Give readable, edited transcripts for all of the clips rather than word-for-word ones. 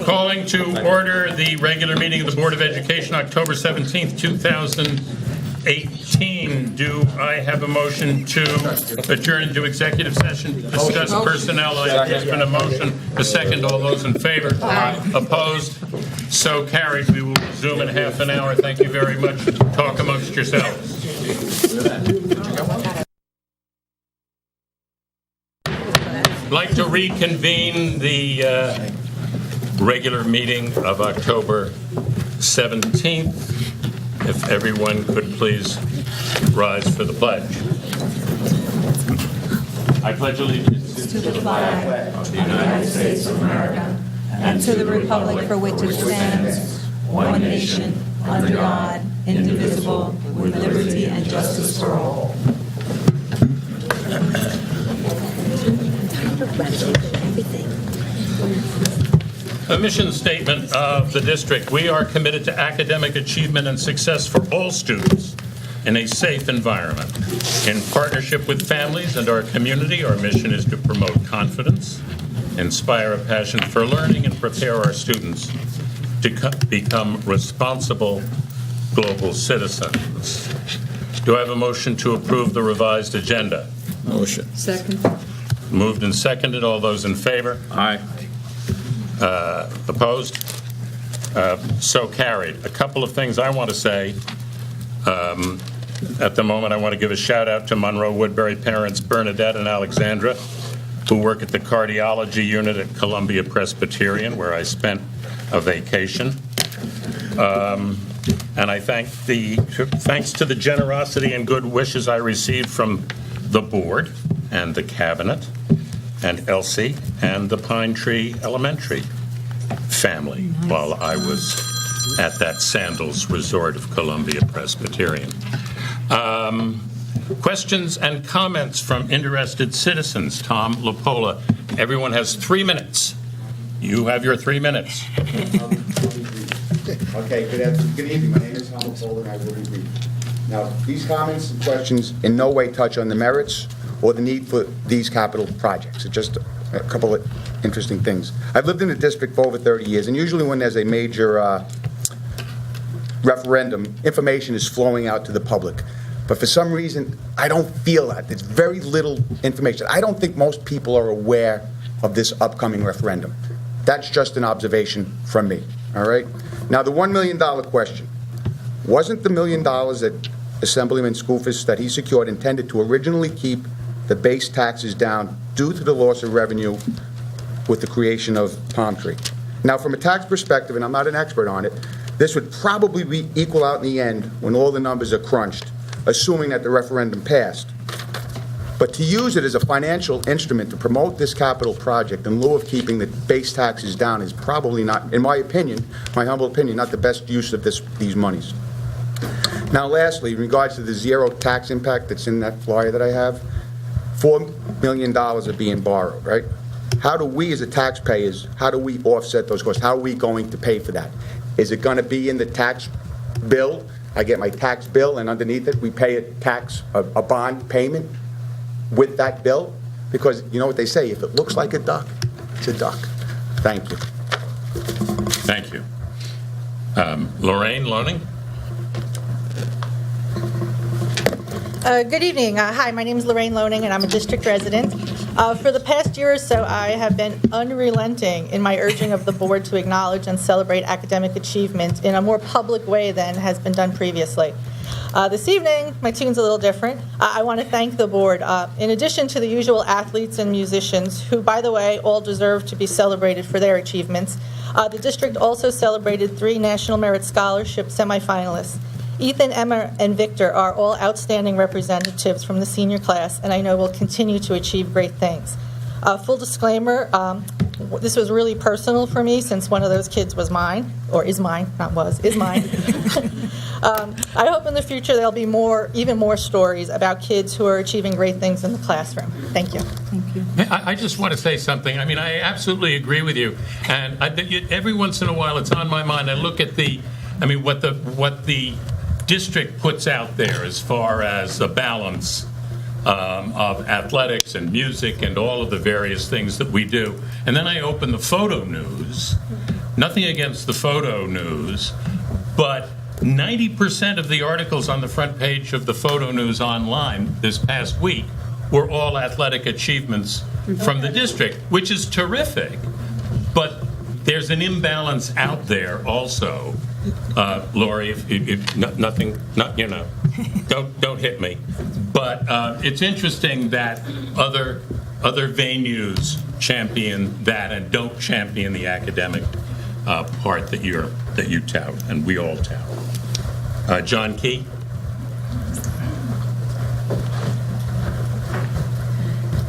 Calling to order the regular meeting of the Board of Education, October 17th, 2018. Do I have a motion to adjourn into executive session to discuss personnel? There's been a motion. A second. All those in favor? Aye. Opposed? So carried. We will resume in half an hour. Thank you very much. Talk amongst yourselves. I'd like to reconvene the regular meeting of October 17th. If everyone could please rise for the pledge. I pledge allegiance to the flag of the United States of America and to the republic for which it stands, one nation, under God, indivisible, with liberty and justice for all. A mission statement of the district. We are committed to academic achievement and success for all students in a safe environment. In partnership with families and our community, our mission is to promote confidence, inspire a passion for learning, and prepare our students to become responsible global citizens. Do I have a motion to approve the revised agenda? Motion. Second. Moved and seconded. All those in favor? Aye. Opposed? So carried. A couple of things I want to say. At the moment, I want to give a shout out to Monroe Woodbury parents Bernadette and Alexandra, who work at the cardiology unit at Columbia Presbyterian, where I spent a vacation. And I thanks to the generosity and good wishes I received from the board and the cabinet and Elsie and the Pine Tree Elementary family while I was at that Sandals Resort of Columbia Presbyterian. Questions and comments from interested citizens. Tom Lapola. Everyone has 3 minutes. You have your 3 minutes. Okay, good evening. My name is Tom Lapola, and I will be brief. Now, these comments and questions in no way touch on the merits or the need for these capital projects. It's just a couple of interesting things. I've lived in the district for over 30 years, and usually when there's a major referendum, information is flowing out to the public. But for some reason, I don't feel that. There's very little information. I don't think most people are aware of this upcoming referendum. That's just an observation from me, all right? Now, the $1 million question. Wasn't the $1 million that Assemblyman Skoufis that he secured intended to originally keep the base taxes down due to the loss of revenue with the creation of Palm Tree? Now, from a tax perspective, and I'm not an expert on it, this would probably be equal out in the end when all the numbers are crunched, assuming that the referendum passed. But to use it as a financial instrument to promote this capital project in lieu of keeping the base taxes down is probably not, in my opinion, my humble opinion, not the best use of these monies. Now, lastly, in regards to the zero tax impact that's in that flyer that I have, $4 million are being borrowed, right? How do we as a taxpayers, how do we offset those costs? How are we going to pay for that? Is it going to be in the tax bill? I get my tax bill, and underneath it, we pay a bond payment with that bill? Because you know what they say, if it looks like a duck, it's a duck. Thank you. Thank you. Lorraine Loning. Good evening. Hi, my name is Lorraine Loning, and I'm a district resident. For the past year or so, I have been unrelenting in my urging of the board to acknowledge and celebrate academic achievement in a more public way than has been done previously. This evening, my tune's a little different. I want to thank the board. In addition to the usual athletes and musicians, who, by the way, all deserve to be celebrated for their achievements, the district also celebrated 3 National Merit Scholarship semifinalists. Ethan, Emma, and Victor are all outstanding representatives from the senior class, and I know will continue to achieve great things. Full disclaimer, this was really personal for me since one of those kids was mine, or is mine, not was, is mine. I hope in the future there'll be even more stories about kids who are achieving great things in the classroom. Thank you. Thank you. I just want to say something. I mean, I absolutely agree with you. And every once in a while, it's on my mind. I look at what the district puts out there as far as a balance of athletics and music and all of the various things that we do. And then I open the photo news. Nothing against the photo news, but 90% of the articles on the front page of the photo news online this past week were all athletic achievements from the district, which is terrific. But there's an imbalance out there also. Lori, don't hit me. But it's interesting that other venues champion that and don't champion the academic part that you tout, and we all tout. John Key.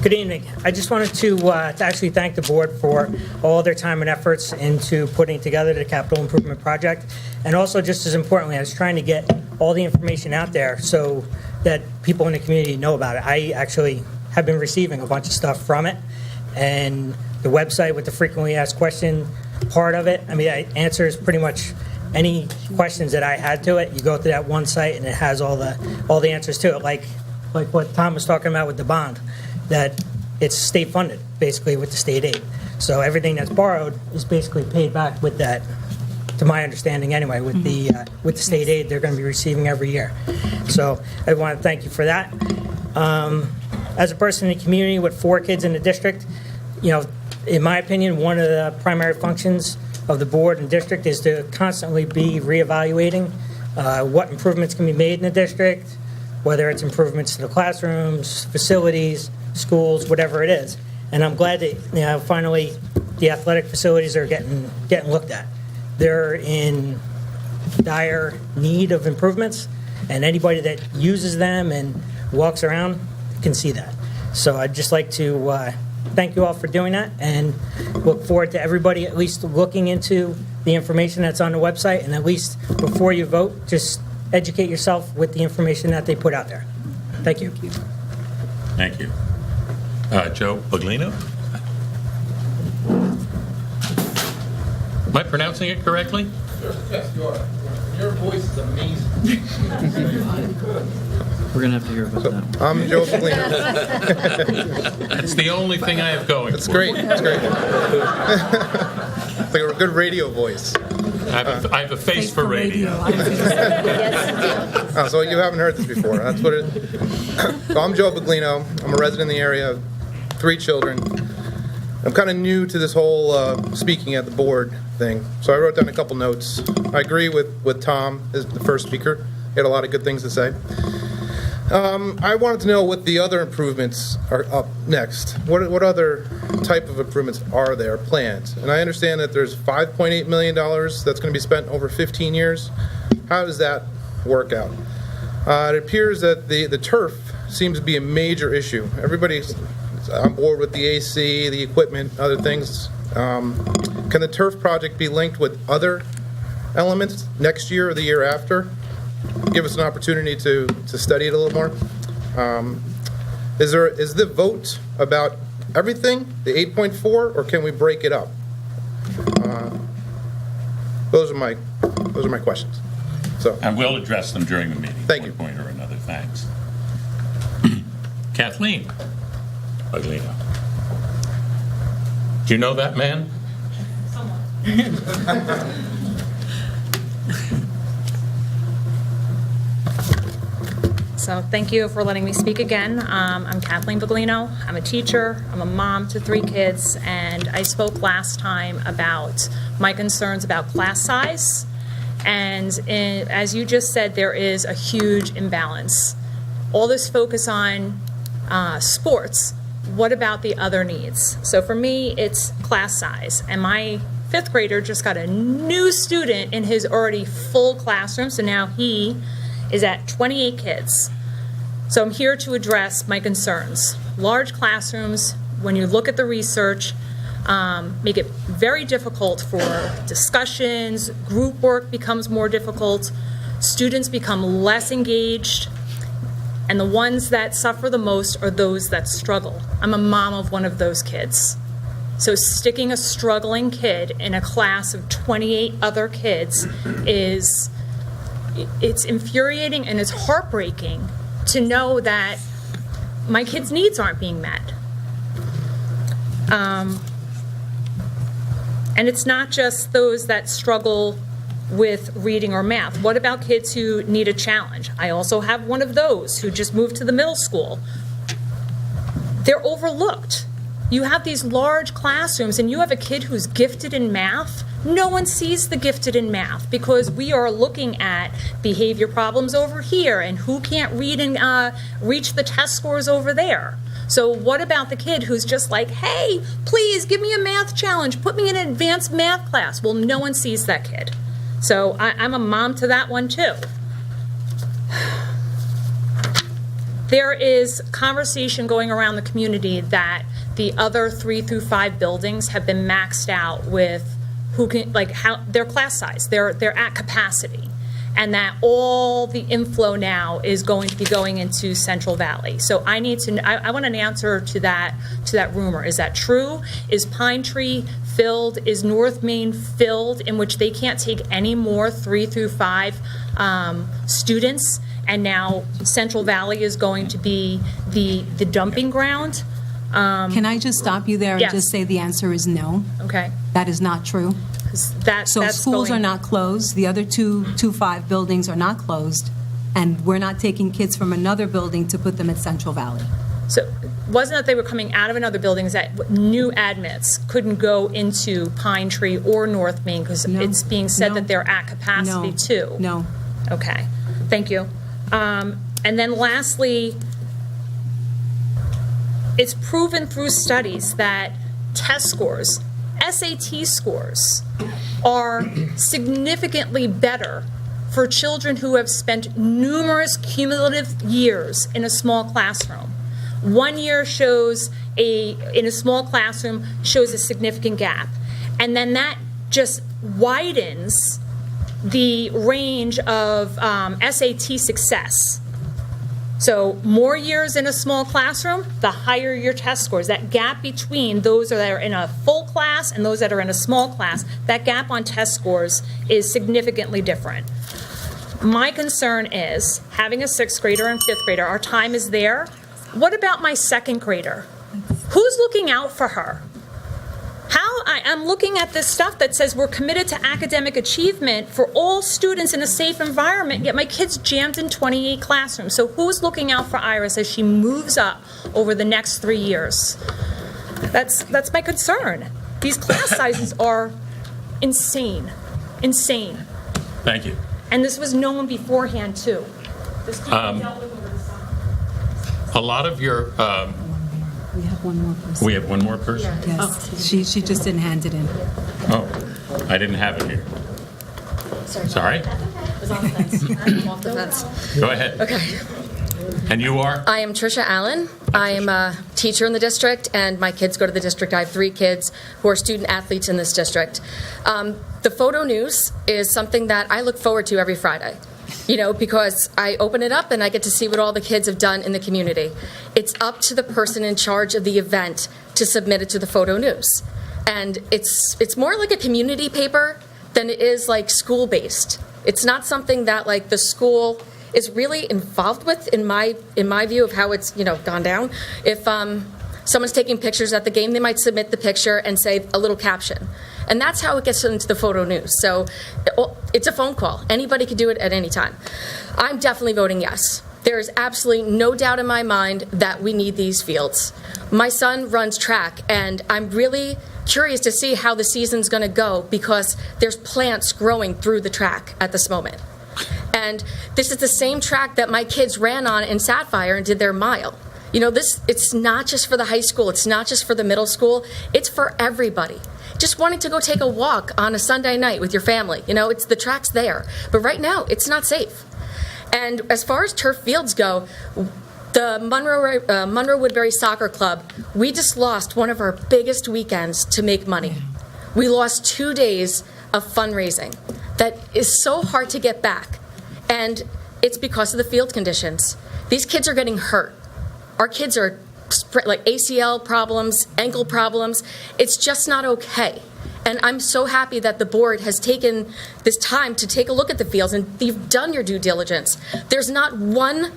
Good evening. I just wanted to actually thank the board for all their time and efforts into putting together the capital improvement project. And also, just as importantly, I was trying to get all the information out there so that people in the community know about it. I actually have been receiving a bunch of stuff from it. And the website with the frequently asked question part of it, I mean, it answers pretty much any questions that I had to it. You go to that one site and it has all the answers to it, like what Tom was talking about with the bond, that it's state funded, basically, with the state aid. So everything that's borrowed is basically paid back with that, to my understanding anyway, with the state aid they're going to be receiving every year. So I want to thank you for that. As a person in the community with 4 kids in the district, in my opinion, one of the primary functions of the board and district is to constantly be reevaluating what improvements can be made in the district, whether it's improvements to the classrooms, facilities, schools, whatever it is. And I'm glad that finally the athletic facilities are getting looked at. They're in dire need of improvements, and anybody that uses them and walks around can see that. So I'd just like to thank you all for doing that, and look forward to everybody at least looking into the information that's on the website, and at least before you vote, just educate yourself with the information that they put out there. Thank you. Thank you. Joe Baglino? Am I pronouncing it correctly? Yes, you are. Your voice is amazing. We're going to have to hear about that. I'm Joe Baglino. That's the only thing I have going It's for great. me. It's great. It's like a good radio voice. I have a face for radio. Oh, so you haven't heard this before. That's what it is. So I'm Joe Baglino. I'm a resident in the area, 3 children. I'm kind of new to this whole speaking at the board thing, so I wrote down a couple notes. I agree with Tom, as the first speaker. He had a lot of good things to say. I wanted to know what the other improvements are up next. What other type of improvements are there planned? And I understand that there's $5.8 million that's going to be spent over 15 years. How does that work out? It appears that the turf seems to be a major issue. Everybody's on board with the AC, the equipment, other things. Can the turf project be linked with other elements next year or the year after? Give us an opportunity to study it a little more. Is the vote about everything, the 8.4, or can we break it up? Those are my questions. So, And we'll address them during the meeting. Thank you. One point or another. Thanks. Kathleen Baglino. Do you know that man? So thank you for letting me speak again. I'm Kathleen Baglino. I'm a teacher. I'm a mom to 3 kids, and I spoke last time about my concerns about class size. And as you just said, there is a huge imbalance. All this focus on sports, what about the other needs? So for me, it's class size. And my 5th grader just got a new student in his already full classroom, so now he is at 28 kids. So I'm here to address my concerns. Large classrooms, when you look at the research, make it very difficult for discussions, group work becomes more difficult, students become less engaged, and the ones that suffer the most are those that struggle. I'm a mom of one of those kids. So sticking a struggling kid in a class of 28 other kids it's infuriating and it's heartbreaking to know that my kids' needs aren't being met. And it's not just those that struggle with reading or math. What about kids who need a challenge? I also have one of those who just moved to the middle school. They're overlooked. You have these large classrooms and you have a kid who's gifted in math. No one sees the gifted in math because we are looking at behavior problems over here and who can't read and reach the test scores over there. So what about the kid who's just like, hey, please give me a math challenge, put me in an advanced math class? Well, no one sees that kid. So I'm a mom to that one too. There is conversation going around the community that the other 3 through 5 buildings have been maxed out with who can, like, how their class size, they're at capacity, and that all the inflow now is going to be going into Central Valley. So I need to, I want an answer to that rumor. Is that true? Is Pine Tree filled? Is North Main filled, in which they can't take any more 3 through 5 students? And now Central Valley is going to be the dumping ground? Can I just stop you there and Yes. just say the answer is no? Okay. That is not true. So schools are not closed. The other 2-5 buildings are not closed. And we're not taking kids from another building to put them at Central Valley. So wasn't that they were coming out of another building, is that new admits couldn't go into Pine Tree or North Main because No. it's being said No. that they're at capacity No. too? No. Okay, thank you. And then lastly, it's proven through studies that test scores, SAT scores, are significantly better for children who have spent numerous cumulative years in a small classroom. 1 year shows in a small classroom shows a significant gap. And then that just widens the range of SAT success. So more years in a small classroom, the higher your test scores. That gap between those that are in a full class and those that are in a small class, that gap on test scores is significantly different. My concern is having a 6th grader and 5th grader, our time is there. What about my 2nd grader? Who's looking out for her? I'm looking at this stuff that says we're committed to academic achievement for all students in a safe environment, yet my kid's jammed in 28 classrooms. So who's looking out for Iris as she moves up over the next 3 years? That's my concern. These class sizes are insane. Thank you. And this was known beforehand, too. This could be dealt with over the summer. A lot of your, We have one more person. we have one more person? Yes. She just didn't hand it in. Oh, I didn't have it here. Sorry? It was on the fence. I'm off the fence. Go ahead. Okay. And you are? I am Trisha Allen. I am a teacher in the district, and my kids go to the district. I have 3 kids who are student athletes in this district. The photo news is something that I look forward to every Friday, because I open it up and I get to see what all the kids have done in the community. It's up to the person in charge of the event to submit it to the photo news. And it's more like a community paper than it is like school-based. It's not something that like the school is really involved with in my view of how it's gone down. If someone's taking pictures at the game, they might submit the picture and say a little caption. And that's how it gets into the photo news. So it's a phone call. Anybody could do it at any time. I'm definitely voting yes. There is absolutely no doubt in my mind that we need these fields. My son runs track, and I'm really curious to see how the season's going to go because there's plants growing through the track at this moment. And this is the same track that my kids ran on in Sapphire and did their mile. It's not just for the high school. It's not just for the middle school. It's for everybody. Just wanting to go take a walk on a Sunday night with your family. It's the track's there. But right now, it's not safe. And as far as turf fields go, the Monroe Woodbury Soccer Club, we just lost one of our biggest weekends to make money. We lost 2 days of fundraising. That is so hard to get back. And it's because of the field conditions. These kids are getting hurt. Our kids are like ACL problems, ankle problems. It's just not okay. And I'm so happy that the board has taken this time to take a look at the fields and you've done your due diligence. There's not one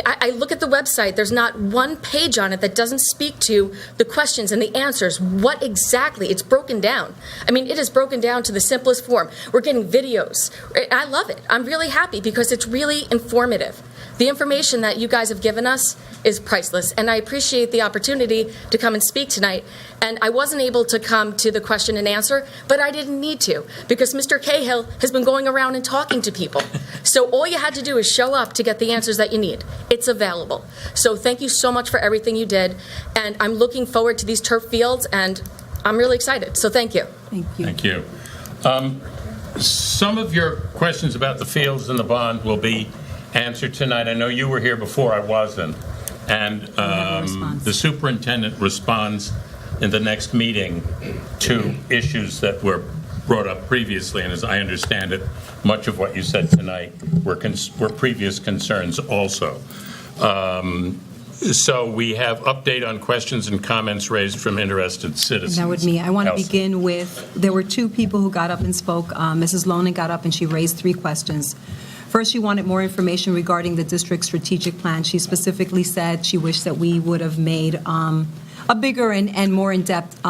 I look at the website, there's not one page on it that doesn't speak to the questions and the answers. What exactly? It's broken down. I mean, it is broken down to the simplest form. We're getting videos. I love it. I'm really happy because it's really informative. The information that you guys have given us is priceless, and I appreciate the opportunity to come and speak tonight. And I wasn't able to come to the question and answer, but I didn't need to because Mr. Cahill has been going around and talking to people. So all you had to do is show up to get the answers that you need. It's available. So thank you so much for everything you did, and I'm looking forward to these turf fields, and I'm really excited. So thank you. Thank you. Thank you. Some of your questions about the fields and the bond will be answered tonight. I know you were here before, I wasn't. And the superintendent responds in the next meeting to issues that were brought up previously. And as I understand it, much of what you said tonight were previous concerns also. So we have update on questions and comments raised from interested citizens. That would me. I want to Elsa. begin with, there were two people who got up and spoke. Mrs. Lonan got up and she raised 3 questions. First, she wanted more information regarding the district's strategic plan. She specifically said she wished that we would have made a bigger and more in-depth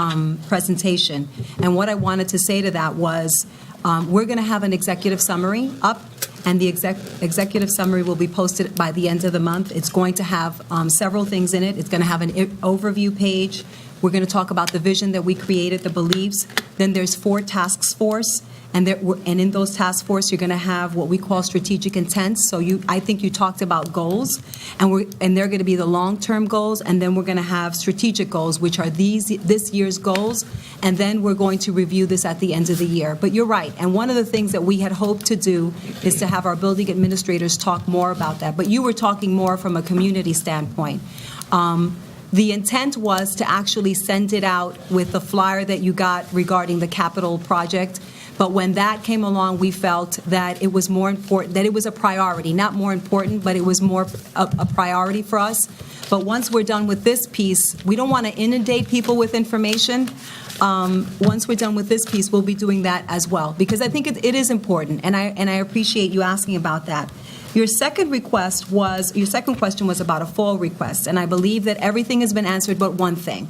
presentation. And what I wanted to say to that was, we're going to have an executive summary up, and the executive summary will be posted by the end of the month. It's going to have several things in it. It's going to have an overview page. We're going to talk about the vision that we created, the beliefs. Then there's 4 task force. And in those task force, you're going to have what we call strategic intent. So I think you talked about goals, and they're going to be the long-term goals, and then we're going to have strategic goals, which are this year's goals, and then we're going to review this at the end of the year. But you're right, and one of the things that we had hoped to do is to have our building administrators talk more about that. But you were talking more from a community standpoint. The intent was to actually send it out with the flyer that you got regarding the capital project. But when that came along, we felt that it was more important, that it was a priority, not more important, but it was more a priority for us. But once we're done with this piece, we don't want to inundate people with information. Once we're done with this piece, we'll be doing that as well, because I think it is important, and I appreciate you asking about that. Your second question was about a fall request, and I believe that everything has been answered but one thing.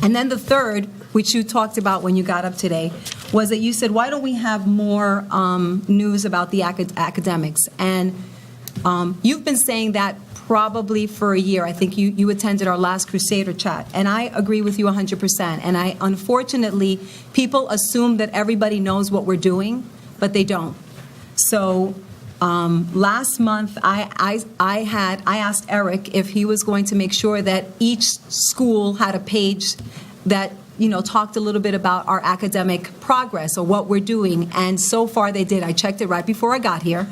And then the third, which you talked about when you got up today, was that you said, why don't we have more news about the academics? And you've been saying that probably for a year. I think you attended our last Crusader chat, and I agree with you 100%. And unfortunately, people assume that everybody knows what we're doing, but they don't. So last month, I asked Eric if he was going to make sure that each school had a page that talked a little bit about our academic progress or what we're doing, and so far they did. I checked it right before I got here,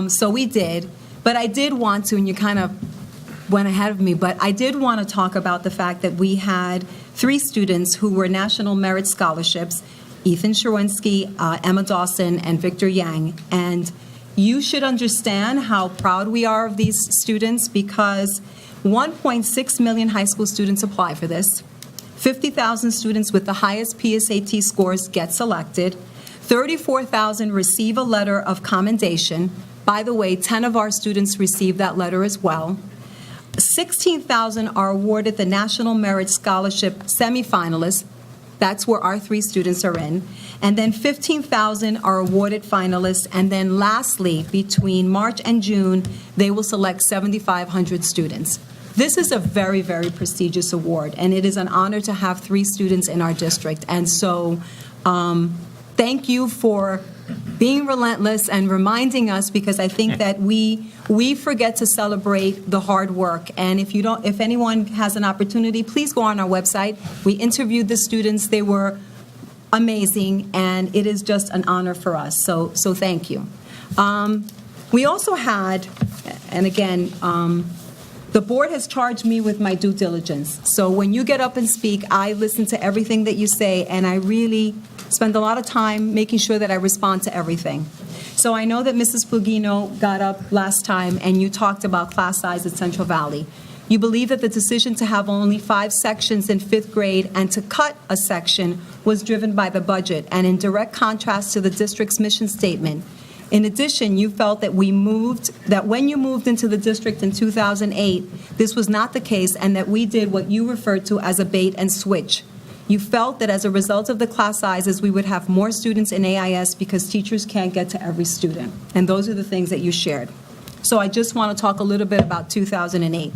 so we did. But I did want to, and you kind of went ahead of me, but I did want to talk about the fact that we had 3 students who were National Merit Scholarships, Ethan Sherwinski, Emma Dawson, and Victor Yang, and you should understand how proud we are of these students because 1.6 million high school students apply for this. 50,000 students with the highest PSAT scores get selected. 34,000 receive a letter of commendation. By the way, 10 of our students received that letter as well. 16,000 are awarded the National Merit Scholarship semifinalists. That's where our 3 students are in. And then 15,000 are awarded finalists. And then lastly, between March and June, they will select 7,500 students. This is a very, very prestigious award, and it is an honor to have 3 students in our district. And so thank you for being relentless and reminding us, because I think that we forget to celebrate the hard work. And if anyone has an opportunity, please go on our website. We interviewed the students. They were amazing, and it is just an honor for us. So thank you. We also had, and again, the board has charged me with my due diligence. So when you get up and speak, I listen to everything that you say, and I really spend a lot of time making sure that I respond to everything. So I know that Mrs. Plugino got up last time, and you talked about class size at Central Valley. You believe that the decision to have only 5 sections in 5th grade and to cut a section was driven by the budget, and in direct contrast to the district's mission statement. In addition, you felt that when you moved into the district in 2008, this was not the case, and that we did what you referred to as a bait and switch. You felt that as a result of the class sizes, we would have more students in AIS because teachers can't get to every student. And those are the things that you shared. So I just want to talk a little bit about 2008.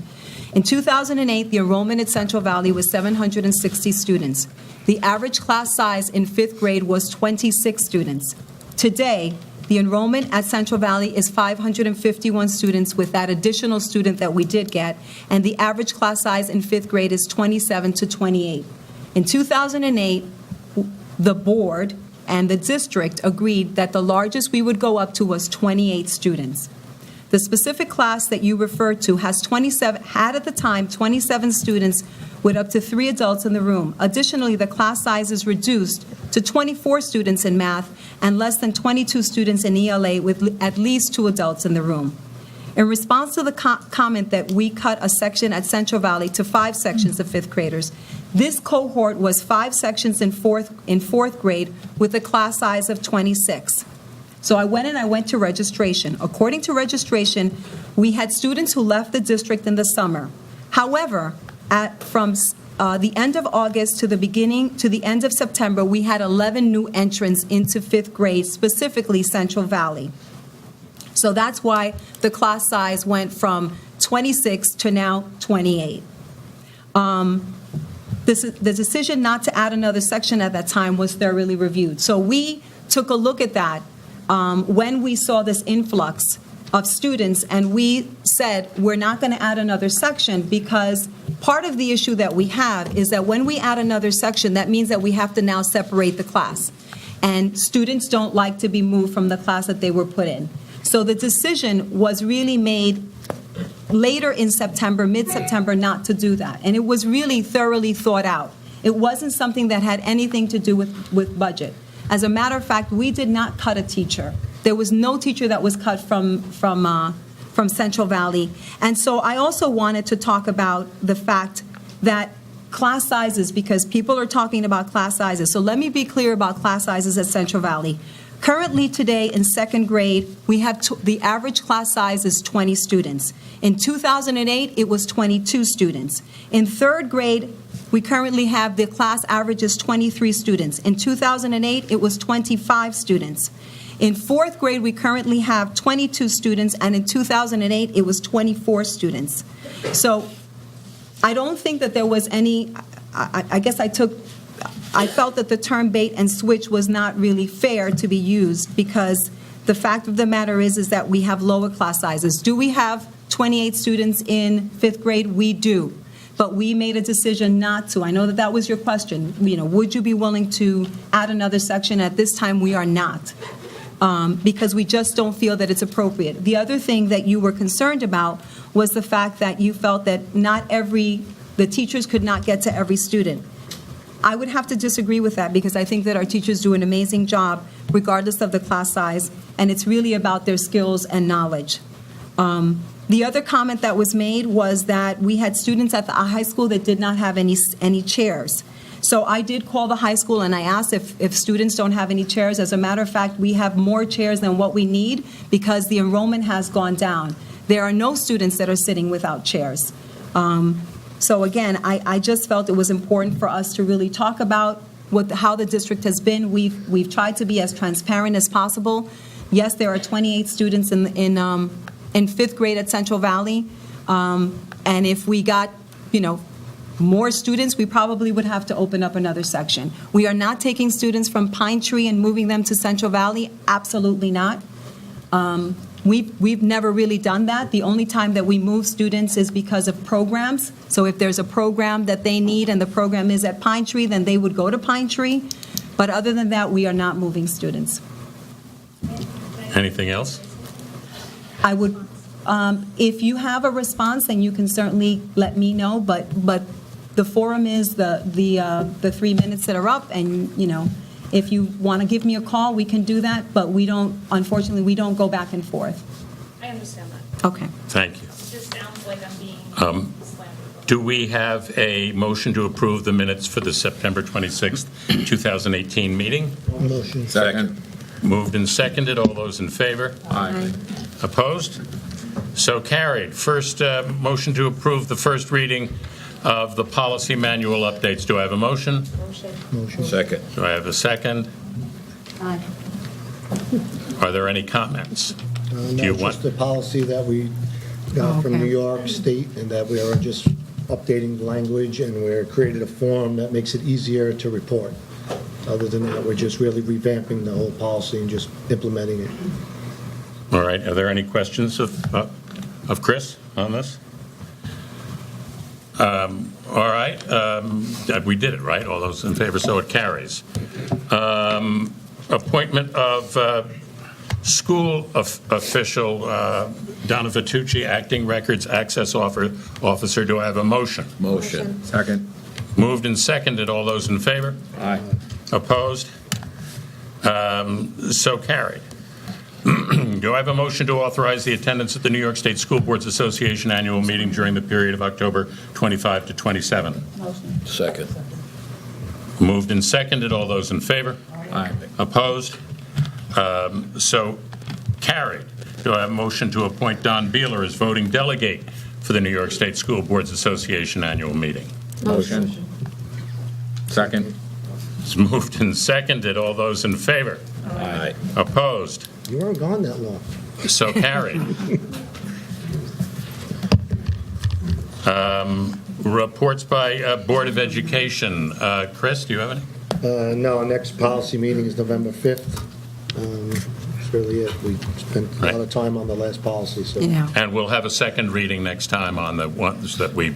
In 2008, the enrollment at Central Valley was 760 students. The average class size in 5th grade was 26 students. Today, the enrollment at Central Valley is 551 students with that additional student that we did get, and the average class size in 5th grade is 27 to 28. In 2008, the board and the district agreed that the largest we would go up to was 28 students. The specific class that you referred to had at the time 27 students with up to 3 adults in the room. Additionally, the class size is reduced to 24 students in math and less than 22 students in ELA with at least 2 adults in the room. In response to the comment that we cut a section at Central Valley to 5 sections of 5th graders, this cohort was 5 sections in fourth grade with a class size of 26. So I went to registration. According to registration, we had students who left the district in the summer. However, from the end of August to the end of September, we had 11 new entrants into 5th grade, specifically Central Valley. So that's why the class size went from 26 to now 28. The decision not to add another section at that time was thoroughly reviewed. So we took a look at that when we saw this influx of students, and we said we're not going to add another section because part of the issue that we have is that when we add another section, that means that we have to now separate the class. And students don't like to be moved from the class that they were put in. So the decision was really made later in September, mid-September, not to do that. And it was really thoroughly thought out. It wasn't something that had anything to do with budget. As a matter of fact, we did not cut a teacher. There was no teacher that was cut from Central Valley. And so I also wanted to talk about the fact that class sizes, because people are talking about class sizes. So let me be clear about class sizes at Central Valley. Currently today in 2nd grade, we have the average class size is 20 students. In 2008, it was 22 students. In 3rd grade, we currently have the class average is 23 students. In 2008, it was 25 students. In 4th grade, we currently have 22 students, and in 2008, it was 24 students. So I don't think that there was any, I guess I felt that the term bait and switch was not really fair to be used, because the fact of the matter is that we have lower class sizes. Do we have 28 students in 5th grade? We do. But we made a decision not to. I know that was your question. Would you be willing to add another section? At this time, we are not, because we just don't feel that it's appropriate. The other thing that you were concerned about was the fact that you felt that the teachers could not get to every student. I would have to disagree with that, because I think that our teachers do an amazing job regardless of the class size, and it's really about their skills and knowledge. The other comment that was made was that we had students at the high school that did not have any chairs. So I did call the high school and I asked if students don't have any chairs. As a matter of fact, we have more chairs than what we need because the enrollment has gone down. There are no students that are sitting without chairs. So again, I just felt it was important for us to really talk about how the district has been. We've tried to be as transparent as possible. Yes, there are 28 students in 5th grade at Central Valley, and if we got, more students, we probably would have to open up another section. We are not taking students from Pine Tree and moving them to Central Valley. Absolutely not. We've never really done that. The only time that we move students is because of programs. So if there's a program that they need and the program is at Pine Tree, then they would go to Pine Tree. But other than that, we are not moving students. Anything else? I would, if you have a response, then you can certainly let me know. But the forum is the 3 minutes that are up, and if you want to give me a call, we can do that. But unfortunately, we don't go back and forth. I understand that. Okay. Thank you. It just sounds like I'm being slandered. Do we have a motion to approve the minutes for the September 26th, 2018 meeting? Second. Moved and seconded. All those in favor? Aye. Opposed? So carried. First, motion to approve the first reading of the policy manual updates. Do I have a motion? Second. Do I have a second? Aye. Are there any comments? Do you No, want? just the policy that we got from Okay. New York State, and that we are just updating the language, and we're created a form that makes it easier to report. Other than that, we're just really revamping the whole policy and just implementing it. All right. Are there any questions of Chris on this? All right. We did it, right? All those in favor, so it carries. Appointment of school official Donna Vitucci, acting records access officer. Do I have a motion? Motion. Second. Moved and seconded. All those in favor? Aye. Opposed? So carried. Do I have a motion to authorize the attendance at the New York State School Boards Association annual meeting during the period of October 25 to 27? Second. Moved and seconded. All those in favor? Aye. Opposed? So carried. Do I have a motion to appoint Don Beeler as voting delegate for the New York State School Boards Association annual meeting? Motion. Second. It's moved and seconded. All those in favor? Aye. Opposed? You weren't gone that long. So carried. Reports by Board of Education. Chris, do you have any? No, our next policy meeting is November 5th. That's really it. We spent a lot of time on the last policy, so. Yeah. And we'll have a second reading next time on the ones that we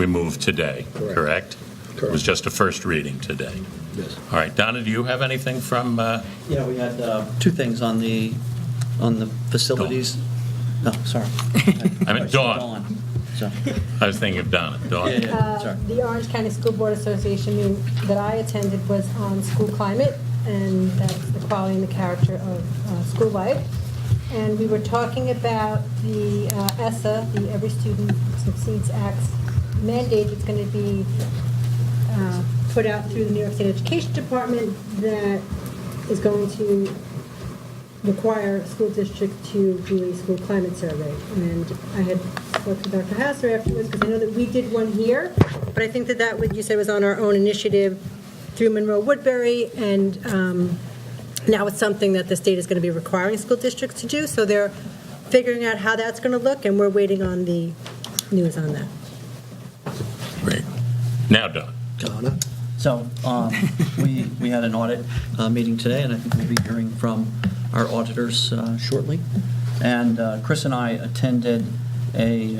moved today, Correct. correct? It was just a first reading today. Yes. All right, Donna, do you have anything from, Yeah, we had two things on the facilities. No, sorry. I mean, Dawn. So, I was thinking of Donna. Dawn? yeah, sorry. The Orange County School Board Association meeting that I attended was on school climate, and that's the quality and the character of school life. And we were talking about the ESSA, the Every Student Succeeds Act's mandate that's going to be put out through the New York State Education Department that is going to require a school district to do a school climate survey. And I had spoke to Dr. Hasser afterwards, because I know that we did one here, but I think that that, what you said, was on our own initiative through Monroe Woodbury, and now it's something that the state is going to be requiring school districts to do, so they're figuring out how that's going to look, and we're waiting on the news on that. Great. Now, Dawn. Donna? So we had an audit meeting today, and I think we'll be hearing from our auditors shortly. And Chris and I attended a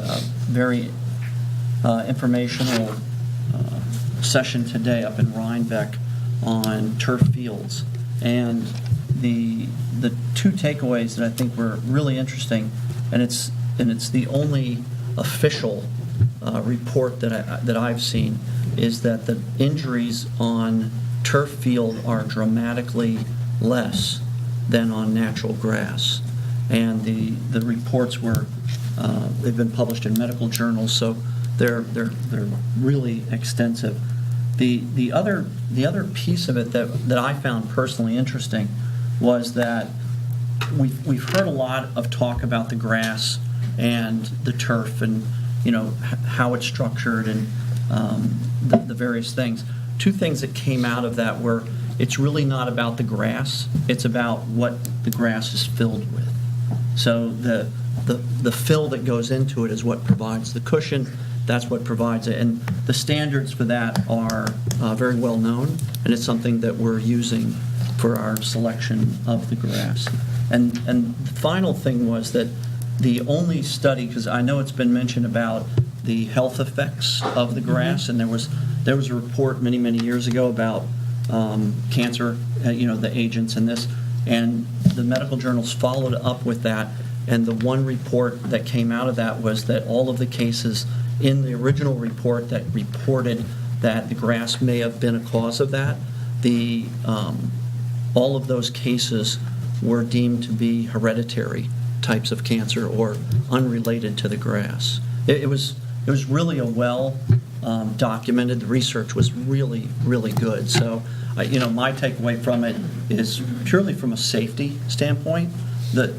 very informational session today up in Rhinebeck on turf fields. And the two takeaways that I think were really interesting, and it's the only official report that I've seen, is that the injuries on turf field are dramatically less than on natural grass. And the reports were they've been published in medical journals, so they're really extensive. The other piece of it that I found personally interesting was that we've heard a lot of talk about the grass and the turf, and how it's structured, and the various things. Two things that came out of that were, it's really not about the grass, it's about what the grass is filled with. So the fill that goes into it is what provides the cushion, that's what provides it. And the standards for that are very well known, and it's something that we're using for our selection of the grass. And the final thing was that the only study, because I know it's been mentioned about the health effects of the grass, and there was a report many years ago about cancer, the agents in this, and the medical journals followed up with that, and the one report that came out of that was that all of the cases in the original report that reported that the grass may have been a cause of that, all of those cases were deemed to be hereditary types of cancer or unrelated to the grass. It was really a well documented. The research was really good. So My takeaway from it is purely from a safety standpoint, that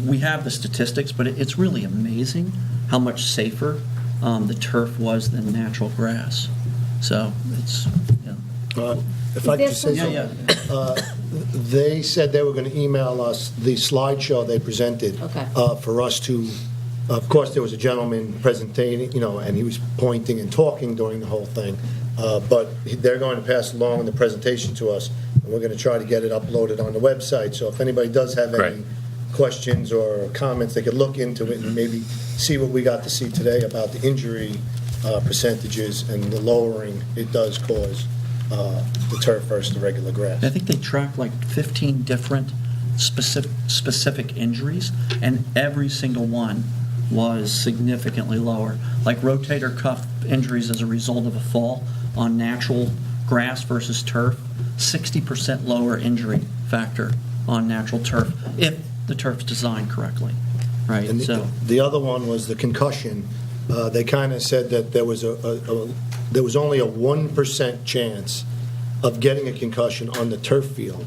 we have the statistics, but it's really amazing how much safer the turf was than natural grass. So it's, If I could just say Yeah, something. They said they were going to email us the slideshow they presented. Okay. For us to, of course, there was a gentleman presenting, and he was pointing and talking during the whole thing. But they're going to pass along the presentation to us, and we're going to try to get it uploaded on the website. So if anybody does have any Right. questions or comments, they could look into it and maybe see what we got to see today about the injury percentages and the lowering it does cause the turf versus the regular grass. I think they tracked like 15 different specific injuries, and every single one was significantly lower. Like rotator cuff injuries as a result of a fall on natural grass versus turf, 60% lower injury factor on natural turf, if the turf's designed correctly, right? And So, the other one was the concussion. They kind of said that there was there was only a 1% chance of getting a concussion on the turf field,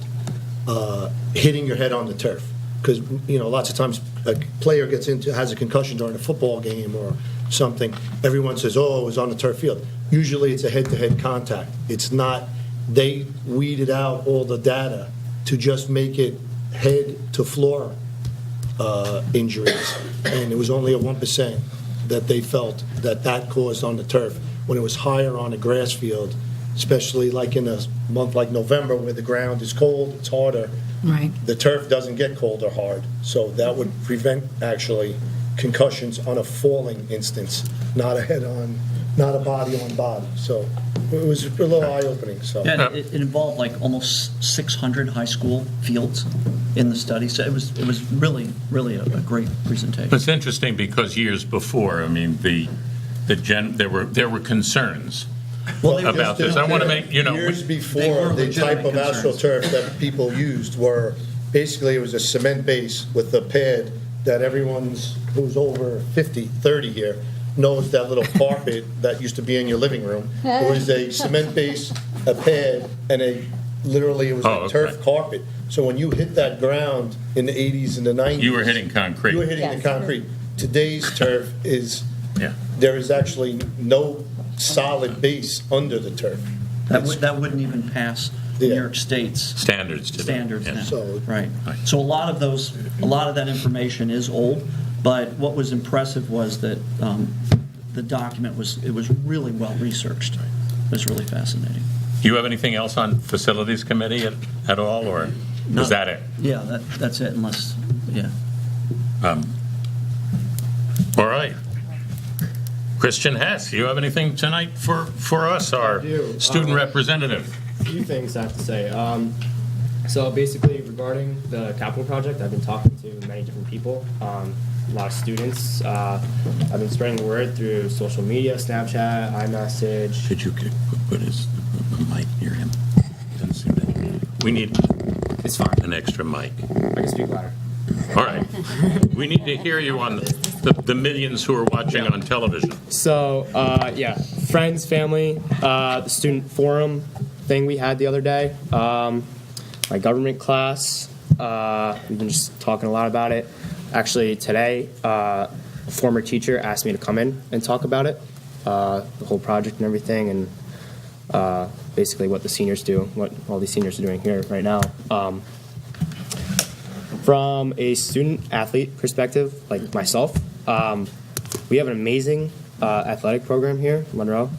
hitting your head on the turf. Because, lots of times a player has a concussion during a football game or something. Everyone says, oh, it was on the turf field. Usually it's a head-to-head contact. It's not. They weeded out all the data to just make it head-to-floor injuries. And it was only a 1% that they felt that caused on the turf, when it was higher on a grass field, especially like in a month like November where the ground is cold, it's harder. Right. The turf doesn't get cold or hard, so that would prevent actually concussions on a falling instance, not a body on body. So it was a little eye-opening, so. yeah, and it involved like almost 600 high school fields in the study, so it was really, really a great presentation. It's interesting because years before, there were concerns about this. I want to make, Years They before, were the type of legitimate concerns. AstroTurf that people used were, basically, it was a cement base with a pad that who's over 30 here, knows that little carpet that used to be in your living room. It was a cement base, a pad, and it was Oh, a turf okay. carpet. So when you hit that ground in the 80s and the 90s. you were hitting concrete. You were hitting the concrete. Today's turf Yeah. there is actually no solid base under the turf. That wouldn't even pass New Yeah. York State's Standards today. standards Yeah. now. So- Right. So a lot of that information is old, but what was impressive was that the document was really well researched. It was really fascinating. Do you have anything else on Facilities Committee at all, or No. is that it? Yeah, that's it, unless, yeah. All right. Christian Hess, you have anything tonight for us, our I do. student representative? A few things I have to say. So basically, regarding the capital project, I've been talking to many different people, a lot of students. I've been spreading the word through social media, Snapchat, iMessage. Could you put his mic near him? Doesn't seem to- We need It's fine. an extra mic. I can speak louder. All right. We need to hear you on the millions who are watching on television. So, friends, family, the student forum thing we had the other day, my government class, we've been just talking a lot about it. Actually, today, a former teacher asked me to come in and talk about it, the whole project and everything, and basically what the seniors do, what all these seniors are doing here right now. From a student-athlete perspective, like myself, we have an amazing athletic program here in Monroe.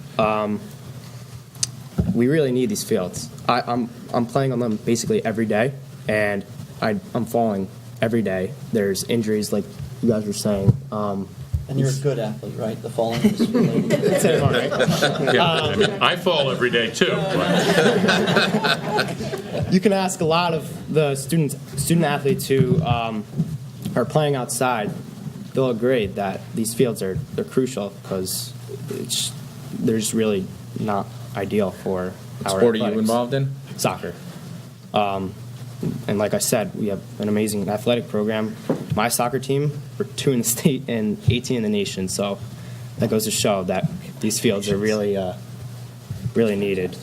We really need these fields. I'm playing on them basically every day, and I'm falling every day. There's injuries, like you guys were saying. And you're a good athlete, right? The falling is related. That's it, all right. Yeah, I fall every day, too. You can ask a lot of the student athletes who are playing outside. They'll agree that these fields they're crucial because they're just really not ideal for What our sport are you athletics. involved in? Soccer. And like I said, we have an amazing athletic program. My soccer team, we're 2 in the state and 18 in the nation. So that goes to show that these fields are really, really needed.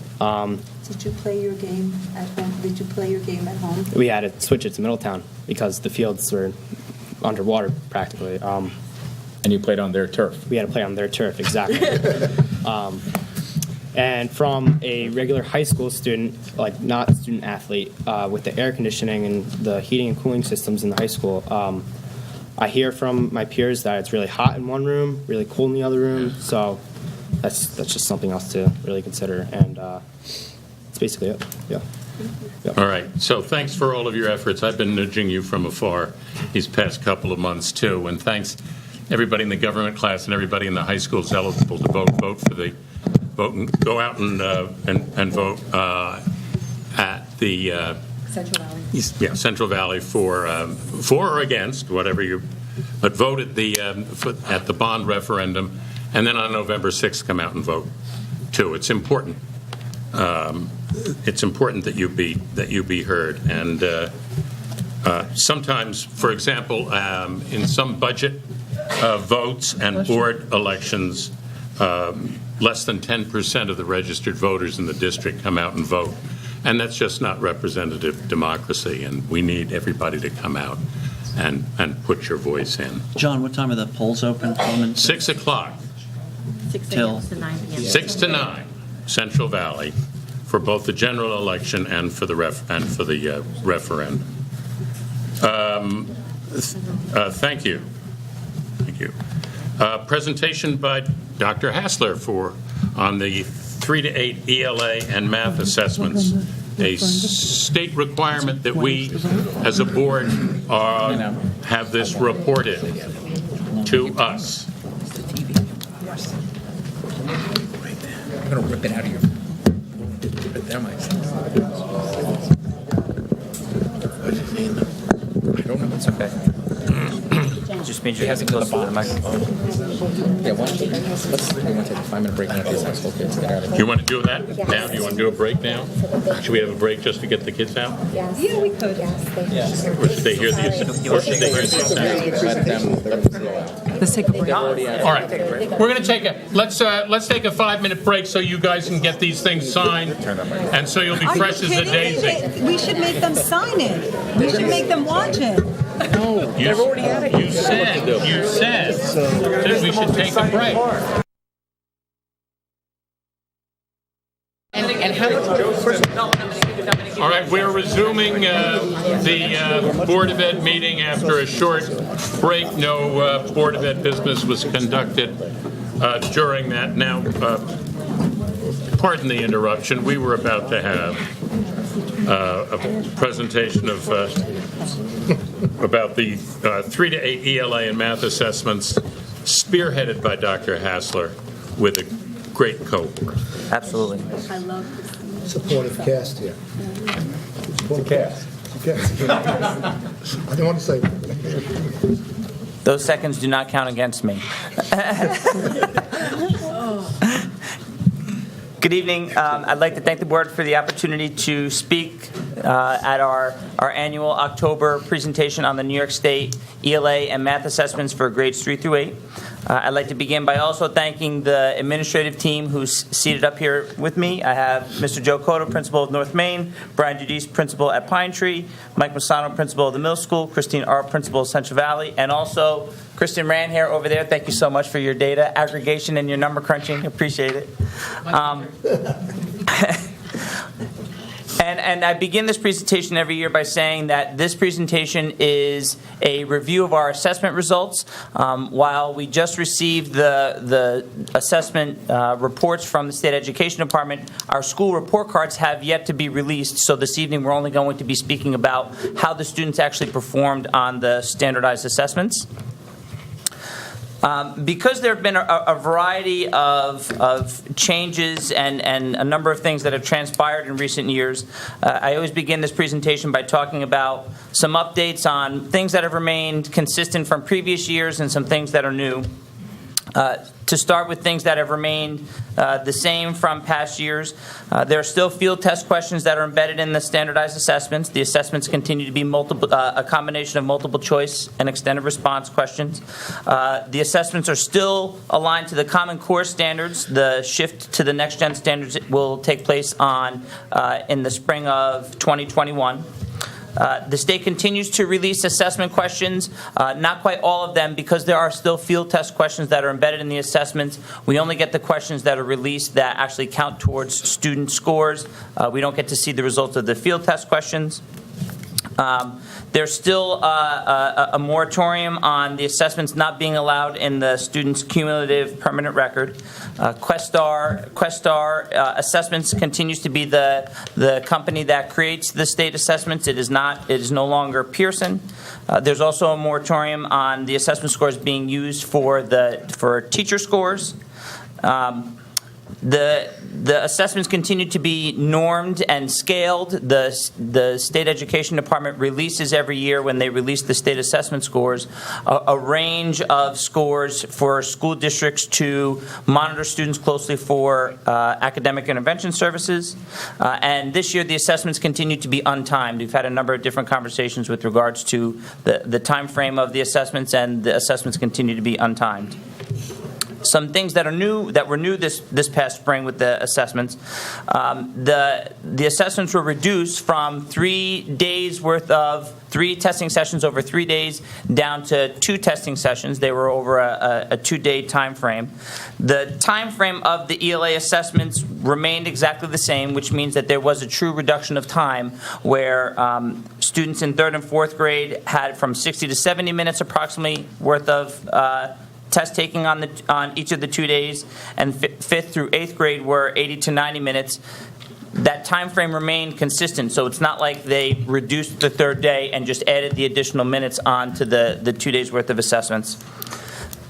Did you play your game at home? Did you play your game at home? We had to switch it to Middletown because the fields were underwater practically. And you played on their turf. We had to play on their turf, exactly. And from a regular high school student, like not student athlete, with the air conditioning and the heating and cooling systems in the high school, I hear from my peers that it's really hot in one room, really cold in the other room. So that's just something else to really consider. And that's basically it. Yeah. Yep. All right, so thanks for all of your efforts. I've been nudging you from afar these past couple of months, too. And thanks, everybody in the government class and everybody in the high school is eligible to vote for the vote and go out and vote at the Central Valley. Central Valley for or against, whatever you, but vote at the bond referendum, and then on November 6th come out and vote, too. It's important. It's important that you be heard. And sometimes, for example, in some budget votes and board elections, less than 10% of the registered voters in the district come out and vote. And that's just not representative democracy, and we need everybody to come out and put your voice in. John, what time are the polls open? 6 o'clock. 6 Till- to 9 p.m. 6 to 9, Central Valley, for both the general election and for the referendum. Thank you. Thank you. Presentation by Dr. Hassler on the 3 to 8 ELA and math assessments, a state requirement that we, as a board, have this reported to us. I'm going to rip it out of your... But that might sound... I don't know. It's okay. Just means you have to close the microphone. Yeah, we want to take a 5-minute break and let these high school kids get out of here. You want to do that now? Do you want to do a break now? Should we have a break just to get the kids out? Yes. Yeah, we could. Yes. Or should they hear the Let's take a break. All right, we're going to take let's take a 5-minute break so you guys can get these things signed, and so you'll be fresh as a daisy. We should make them sign it. We should make them watch it. No, they've already had it. You said that we should take a break. And how much? All right, we're resuming the Board of Ed meeting after a short break. No Board of Ed business was conducted during that. Now, pardon the interruption. We were about to have a presentation of about the 3 to 8 ELA and math assessments, spearheaded by Dr. Hassler with a great cohort. Absolutely. I love this. Supportive cast here. Supportive cast. I didn't want to say. Those seconds do not count against me. Good evening. I'd like to thank the board for the opportunity to speak at our annual October presentation on the New York State ELA and math assessments for grades 3 through 8. I'd like to begin by also thanking the administrative team who's seated up here with me. I have Mr. Joe Cotto, principal of North Main, Brian Giudice, principal at Pine Tree, Mike Masano, principal of the middle school, Christine Arp, principal of Central Valley, and also Kristen Rand here over there. Thank you so much for your data aggregation and your number crunching. Appreciate it. And I begin this presentation every year by saying that this presentation is a review of our assessment results. While we just received the assessment reports from the State Education Department, our school report cards have yet to be released. So this evening we're only going to be speaking about how the students actually performed on the standardized assessments. Because there have been a variety of changes and a number of things that have transpired in recent years, I always begin this presentation by talking about some updates on things that have remained consistent from previous years and some things that are new. To start with things that have remained the same from past years, there are still field test questions that are embedded in the standardized assessments. The assessments continue to be a combination of multiple choice and extended response questions. The assessments are still aligned to the Common Core standards. The shift to the Next Gen standards will take place in the spring of 2021. The state continues to release assessment questions, not quite all of them, because there are still field test questions that are embedded in the assessments. We only get the questions that are released that actually count towards student scores. We don't get to see the results of the field test questions. There's still a moratorium on the assessments not being allowed in the student's cumulative permanent record. Questar Assessments continues to be the company that creates the state assessments. It is no longer Pearson. There's also a moratorium on the assessment scores being used for teacher scores. The assessments continue to be normed and scaled. The State Education Department releases every year, when they release the state assessment scores, a range of scores for school districts to monitor students closely for academic intervention services. And this year, the assessments continue to be untimed. We've had a number of different conversations with regards to the time frame of the assessments, and the assessments continue to be untimed. Some things that were new this past spring with the assessments. The assessments were reduced from 3 days worth of 3 testing sessions over 3 days down to 2 testing sessions. They were over a 2-day time frame. The time frame of the ELA assessments remained exactly the same, which means that there was a true reduction of time, where students in 3rd and 4th grade had from 60 to 70 minutes approximately worth of test taking on each of the 2 days, and 5th through 8th grade were 80 to 90 minutes. That time frame remained consistent, so it's not like they reduced the 3rd day and just added the additional minutes onto the 2 days worth of assessments.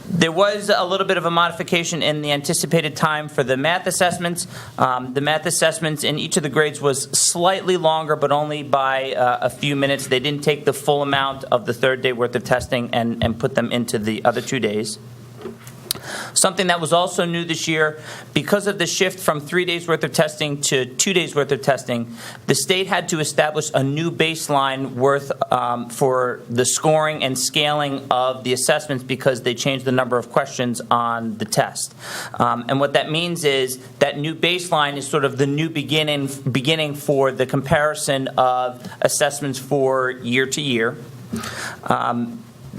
There was a little bit of a modification in the anticipated time for the math assessments. The math assessments in each of the grades was slightly longer, but only by a few minutes. They didn't take the full amount of the 3rd day worth of testing and put them into the other 2 days. Something that was also new this year, because of the shift from 3 days worth of testing to 2 days worth of testing, the state had to establish a new baseline for the scoring and scaling of the assessments, because they changed the number of questions on the test. And what that means is that new baseline is sort of the new beginning for the comparison of assessments for year to year.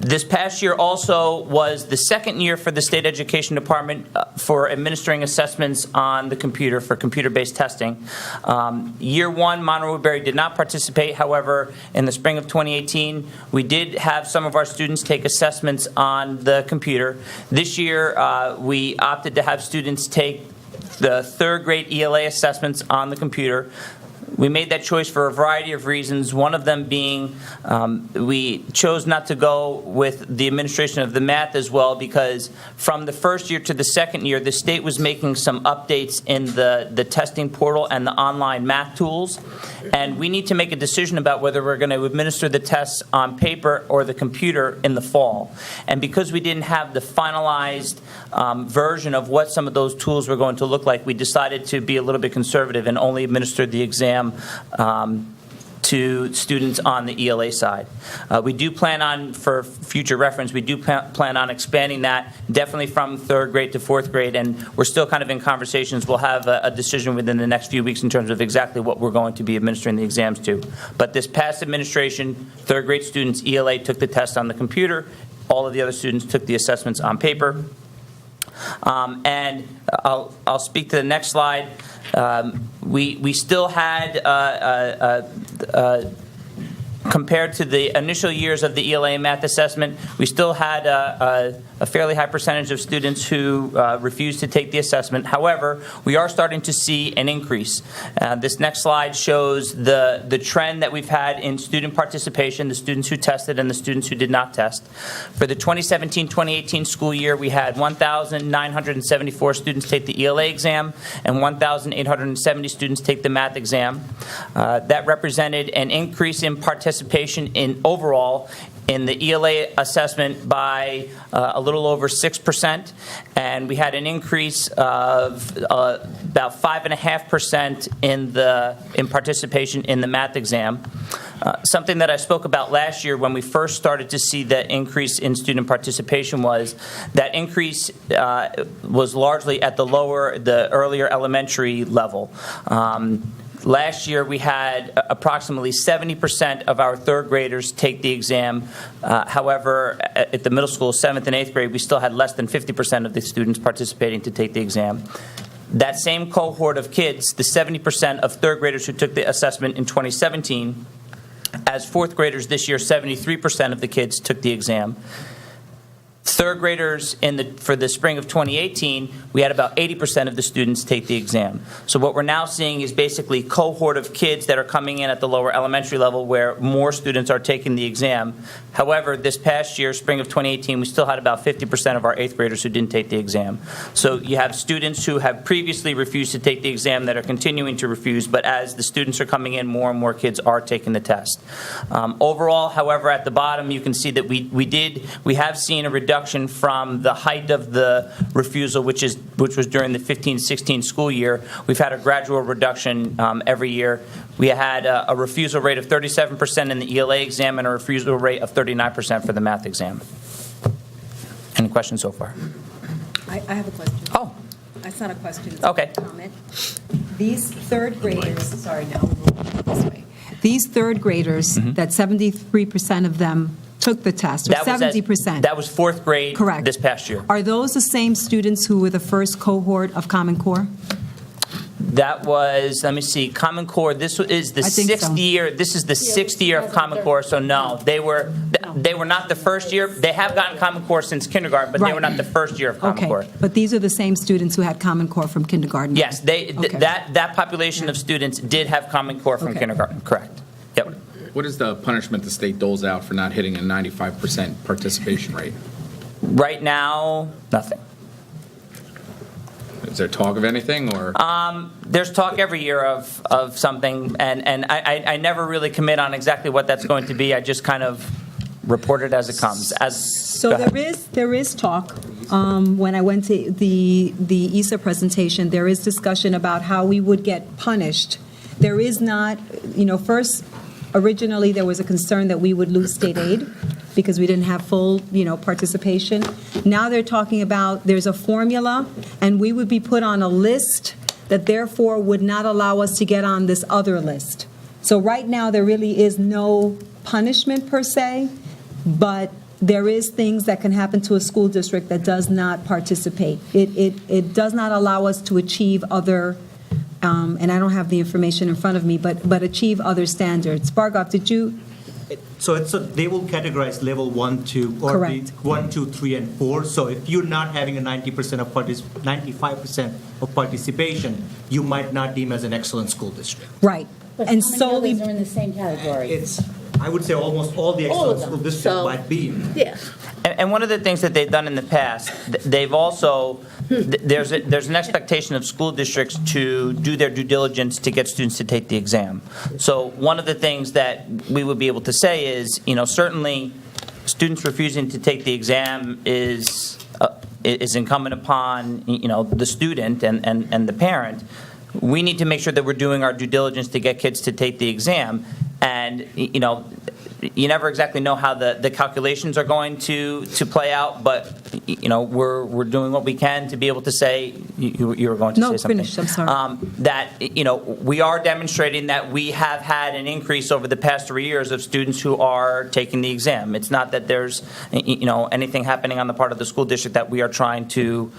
This past year also was the 2nd year for the State Education Department for administering assessments on the computer for computer-based testing. Year 1, Monroe Woodbury did not participate. However, in the spring of 2018, we did have some of our students take assessments on the computer. This year, we opted to have students take the 3rd grade ELA assessments on the computer. We made that choice for a variety of reasons, one of them being we chose not to go with the administration of the math as well, because from the 1st year to the 2nd year, the state was making some updates in the testing portal and the online math tools. And we need to make a decision about whether we're going to administer the tests on paper or the computer in the fall. And because we didn't have the finalized version of what some of those tools were going to look like, we decided to be a little bit conservative and only administer the exam to students on the ELA side. We do plan on, for future reference, we do plan on expanding that definitely from 3rd grade to 4th grade, and we're still kind of in conversations. We'll have a decision within the next few weeks in terms of exactly what we're going to be administering the exams to. But this past administration, 3rd grade students, ELA took the test on the computer. All of the other students took the assessments on paper. And I'll speak to the next slide. We still had, compared to the initial years of the ELA math assessment, we still had a fairly high percentage of students who refused to take the assessment. However, we are starting to see an increase. This next slide shows the trend that we've had in student participation, the students who tested and the students who did not test. For the 2017-2018 school year, we had 1,974 students take the ELA exam and 1,870 students take the math exam. That represented an increase in participation in overall in the ELA assessment by a little over 6%, and we had an increase of about 5.5% in participation in the math exam. Something that I spoke about last year when we first started to see the increase in student participation was that increase was largely at the earlier elementary level. Last year, we had approximately 70% of our third graders take the exam. However, at the middle school, 7th and 8th grade, we still had less than 50% of the students participating to take the exam. That same cohort of kids, the 70% of third graders who took the assessment in 2017, as fourth graders this year, 73% of the kids took the exam. Third graders for the spring of 2018, we had about 80% of the students take the exam. So what we're now seeing is basically cohort of kids that are coming in at the lower elementary level where more students are taking the exam. However, this past year, spring of 2018, we still had about 50% of our 8th graders who didn't take the exam. So you have students who have previously refused to take the exam that are continuing to refuse, but as the students are coming in, more and more kids are taking the test. Overall, however, at the bottom, you can see that we have seen a reduction from the height of the refusal, which was during the 15-16 school year. We've had a gradual reduction every year. We had a refusal rate of 37% in the ELA exam and a refusal rate of 39% for the math exam. Any questions so far? I have a question. Oh. It's not a question, it's Okay. a comment. These third graders, sorry, now we'll this way. These third graders, that 73% of them took the test, or 70%. That was fourth grade Correct. this past year. Are those the same students who were the first cohort of Common Core? That was, let me see, Common Core, this is the I think sixth so. year, this is the sixth year of Common Core, so no, they were not the first year. They have gotten Common Core since kindergarten, but they Right. were not the first year of Common Core. Okay, but these are the same students who had Common Core from kindergarten? Yes, Okay. that population of students did have Common Core from Okay. kindergarten, correct. Yep. What is the punishment the state doles out for not hitting a 95% participation rate? Right now, nothing. Is there talk of anything, or? There's talk every year of something, and I never really commit on exactly what that's going to be. I just kind of report it as it comes. So there is talk. When I went to the ESA presentation, there is discussion about how we would get punished. There is not, first, originally there was a concern that we would lose state aid because we didn't have full, participation. Now they're talking about there's a formula, and we would be put on a list that therefore would not allow us to get on this other list. So right now, there really is no punishment per se, but there is things that can happen to a school district that does not participate. It does not allow us to achieve other, and I don't have the information in front of me, but achieve other standards. Bargov, did you? So they will categorize level 1, 2, or Correct. 1, 2, 3, and 4. So if you're not having a 95% of participation, you might not deem as an excellent school district. Right. But And how many solely others are in the same category? I would say almost all the All of excellent them. school districts So- might be. Yeah. And one of the things that they've done in the past, they've also, there's an expectation of school districts to do their due diligence to get students to take the exam. So one of the things that we would be able to say is, certainly students refusing to take the exam is incumbent upon, the student and the parent. We need to make sure that we're doing our due diligence to get kids to take the exam. And, you never exactly know how the calculations are going to play out, but, we're doing what we can to be able to say, you were going to say something. No, finish, I'm sorry. That, we are demonstrating that we have had an increase over the past 3 years of students who are taking the exam. It's not that there's, anything happening on the part of the school district that we are trying to,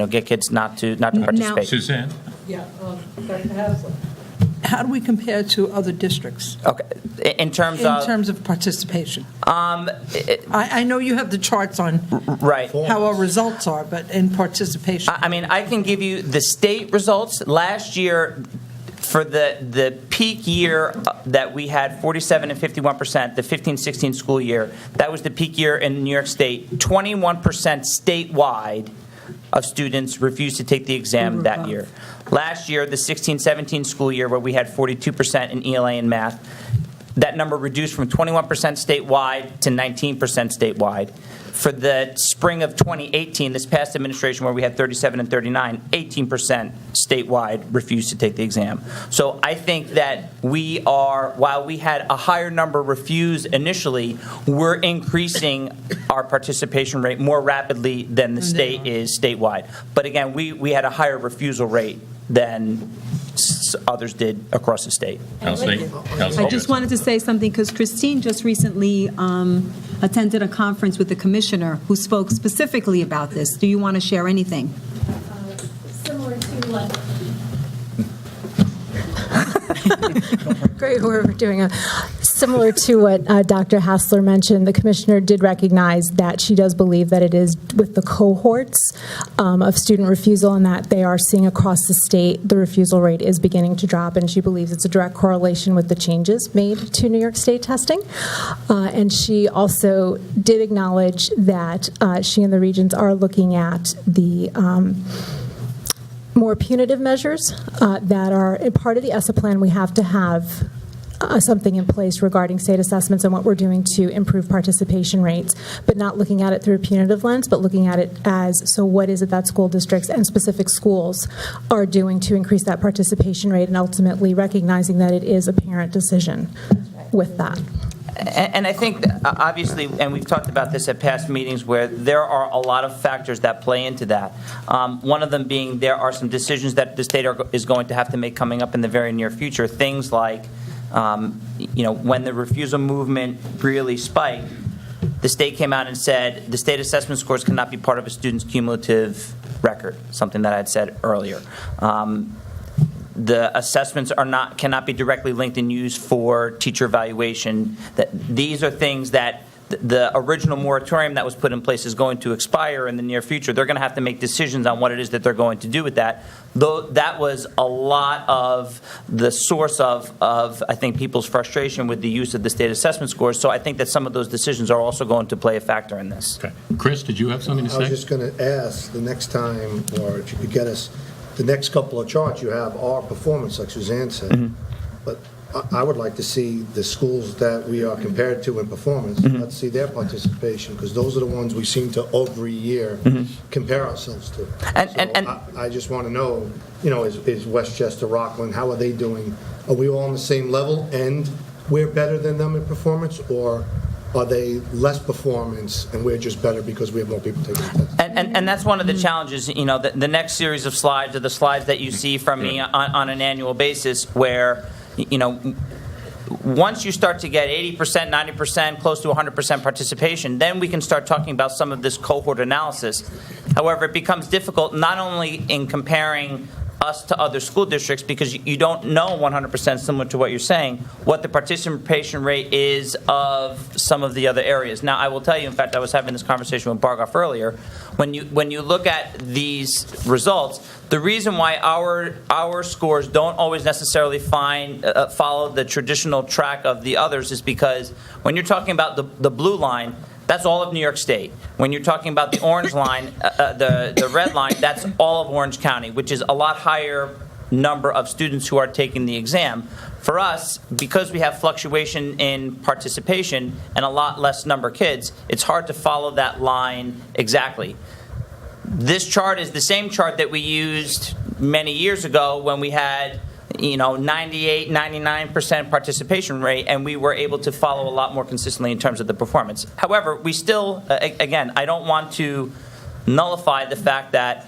get kids not to participate. Suzanne? Yeah, Dr. Haslett. How do we compare to other districts Okay. In terms of participation? I know you have the charts on right how our results are, but in participation. I mean, I can give you the state results. Last year, for the peak year that we had 47 and 51%, the 15-16 school year, that was the peak year in New York State. 21% statewide of students refused to take the exam that year. Last year, the 16-17 school year, where we had 42% in ELA and math, that number reduced from 21% statewide to 19% statewide. For the spring of 2018, this past administration where we had 37 and 39, 18% statewide refused to take the exam. So I think that we are, while we had a higher number refuse initially, we're increasing our participation rate more rapidly than the state is statewide. But again, we had a higher refusal rate than others did across the state. I just wanted to say something because Christine just recently attended a conference with the commissioner who spoke specifically about this. Do you want to share anything? Similar to what? Great, we're doing a similar to what Dr. Hassler mentioned. The commissioner did recognize that she does believe that it is with the cohorts of student refusal and that they are seeing across the state the refusal rate is beginning to drop, and she believes it's a direct correlation with the changes made to New York State testing. And she also did acknowledge that she and the regions are looking at the more punitive measures that are part of the ESSA plan. We have to have something in place regarding state assessments and what we're doing to improve participation rates, but not looking at it through a punitive lens, but looking at it as, so what is it that school districts and specific schools are doing to increase that participation rate, and ultimately recognizing that it is a parent decision with that. And I think, obviously, and we've talked about this at past meetings, where there are a lot of factors that play into that. One of them being there are some decisions that the state is going to have to make coming up in the very near future. Things like, when the refusal movement really spiked, the state came out and said the state assessment scores cannot be part of a student's cumulative record, something that I had said earlier. The assessments cannot be directly linked and used for teacher evaluation. That these are things that the original moratorium that was put in place is going to expire in the near future. They're going to have to make decisions on what it is that they're going to do with that. Though that was a lot of the source of I think, people's frustration with the use of the state assessment scores. So I think that some of those decisions are also going to play a factor in this. Okay. Chris, did you have something to say? I was just going to ask the next time, or if you could get us the next couple of charts, you have our performance, like Suzanne said. Mm-hmm. But I would like to see the schools that we are compared to in performance. Mm-hmm. Let's see their participation, because those are the ones we seem to every year compare ourselves to. And I just want to know, is Westchester, Rockland, how are they doing? Are we all on the same level and we're better than them in performance, or are they less performance and we're just better because we have more people taking the test? And that's one of the challenges. The next series of slides are the slides that you see from me on an annual basis, where once you start to get 80%, 90%, close to 100% participation, then we can start talking about some of this cohort analysis. However, it becomes difficult not only in comparing us to other school districts, because you don't know 100%, similar to what you're saying, what the participation rate is of some of the other areas. Now, I will tell you, in fact, I was having this conversation with Bargoff earlier. When you look at these results, the reason why our scores don't always necessarily follow the traditional track of the others is because when you're talking about the blue line, that's all of New York State. When you're talking about the orange line, the red line, that's all of Orange County, which is a lot higher number of students who are taking the exam. For us, because we have fluctuation in participation and a lot less number of kids, it's hard to follow that line exactly. This chart is the same chart that we used many years ago when we had 98, 99% participation rate, and we were able to follow a lot more consistently in terms of the performance. However, we still, again, I don't want to nullify the fact that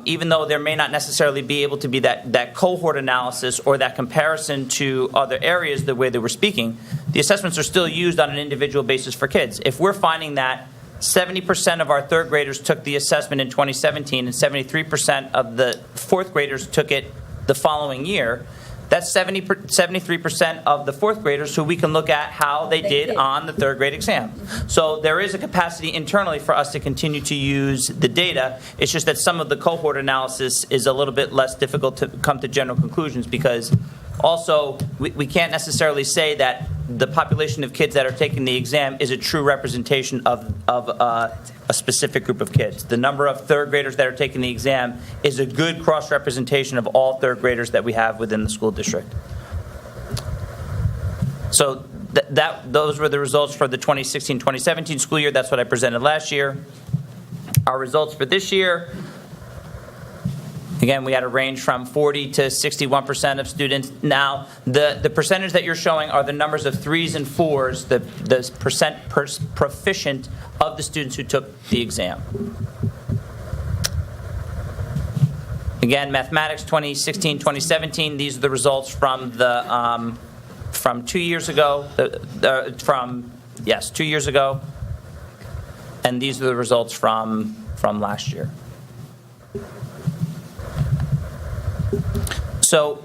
even though there may not necessarily be able to be that cohort analysis or that comparison to other areas the way that we're speaking, the assessments are still used on an individual basis for kids. If we're finding that 70% of our third graders took the assessment in 2017 and 73% of the fourth graders took it the following year, that's 73% of the fourth graders who we can look at how they did on the third grade exam. So there is a capacity internally for us to continue to use the data. It's just that some of the cohort analysis is a little bit less difficult to come to general conclusions, because also we can't necessarily say that the population of kids that are taking the exam is a true representation of a specific group of kids. The number of third graders that are taking the exam is a good cross-representation of all third graders that we have within the school district. So those were the results for the 2016-2017 school year. That's what I presented last year. Our results for this year, again, we had a range from 40 to 61% of students. Now, the percentage that you're showing are the numbers of 3s and 4s, the percent proficient of the students who took the exam. Again, mathematics 2016-2017, these are the results from the from 2 years ago, 2 years ago, and these are the results from last year. So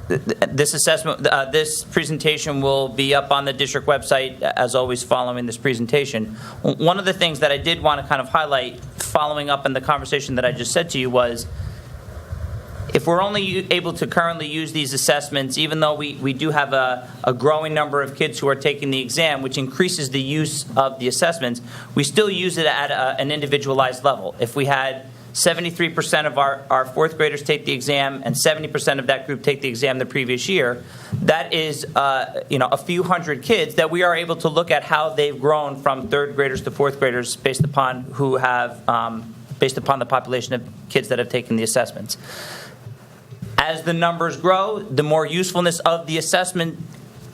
this assessment, this presentation will be up on the district website, as always, following this presentation. One of the things that I did want to kind of highlight, following up in the conversation that I just said to you, was if we're only able to currently use these assessments, even though we do have a growing number of kids who are taking the exam, which increases the use of the assessments, we still use it at an individualized level. If we had 73% of our fourth graders take the exam and 70% of that group take the exam the previous year, that is a few hundred kids that we are able to look at how they've grown from third graders to fourth graders based upon based upon the population of kids that have taken the assessments. As the numbers grow, the more usefulness of the assessment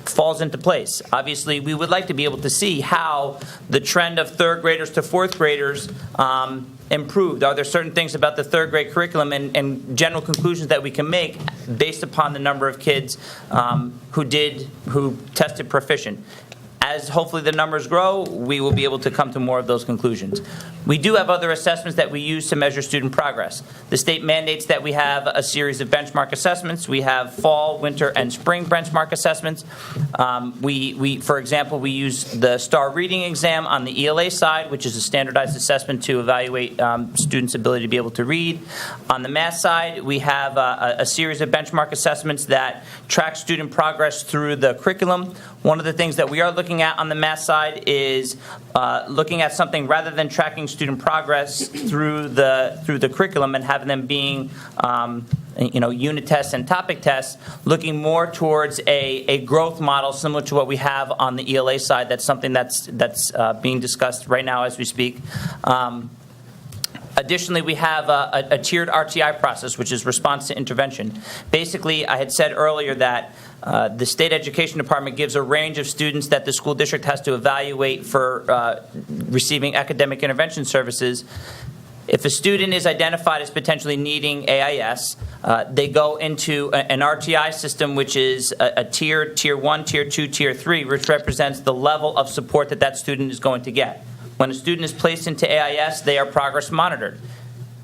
falls into place. Obviously, we would like to be able to see how the trend of third graders to fourth graders improved. Are there certain things about the third grade curriculum and general conclusions that we can make based upon the number of kids who tested proficient? As hopefully the numbers grow, we will be able to come to more of those conclusions. We do have other assessments that we use to measure student progress. The state mandates that we have a series of benchmark assessments. We have fall, winter, and spring benchmark assessments. For example, we use the STAR reading exam on the ELA side, which is a standardized assessment to evaluate students' ability to be able to read. On the math side, we have a series of benchmark assessments that track student progress through the curriculum. One of the things that we are looking at on the math side is looking at something rather than tracking student progress through the curriculum and having them being unit tests and topic tests, looking more towards a growth model similar to what we have on the ELA side. That's something that's being discussed right now as we speak. Additionally, we have a tiered RTI process, which is response to intervention. Basically, I had said earlier that the state education department gives a range of students that the school district has to evaluate for receiving academic intervention services. If a student is identified as potentially needing AIS, they go into an RTI system, which is a tier 1, tier 2, tier 3, which represents the level of support that student is going to get. When a student is placed into AIS, they are progress monitored.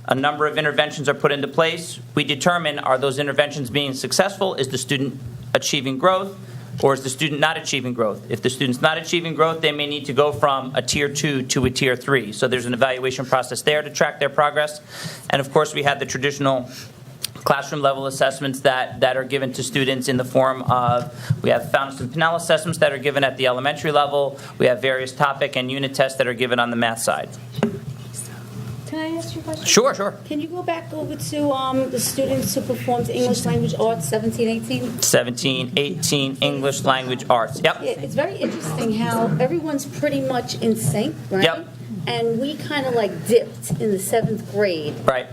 A number of interventions are put into place. We determine, are those interventions being successful? Is the student achieving growth, or is the student not achieving growth? If the student's not achieving growth, they may need to go from a tier 2 to a tier 3. So there's an evaluation process there to track their progress. And of course, we have the traditional classroom level assessments that are given to students in the form of, we have Fountas and Pinnell assessments that are given at the elementary level. We have various topic and unit tests that are given on the math side. Can I ask you a question? Sure. Can you go back over to the students who performed English language arts, 17, 18? 17, 18, English language arts. Yep. Yeah, it's very interesting how everyone's pretty much in sync, right? Yep. And we kind of like dipped in the 7th grade. Right.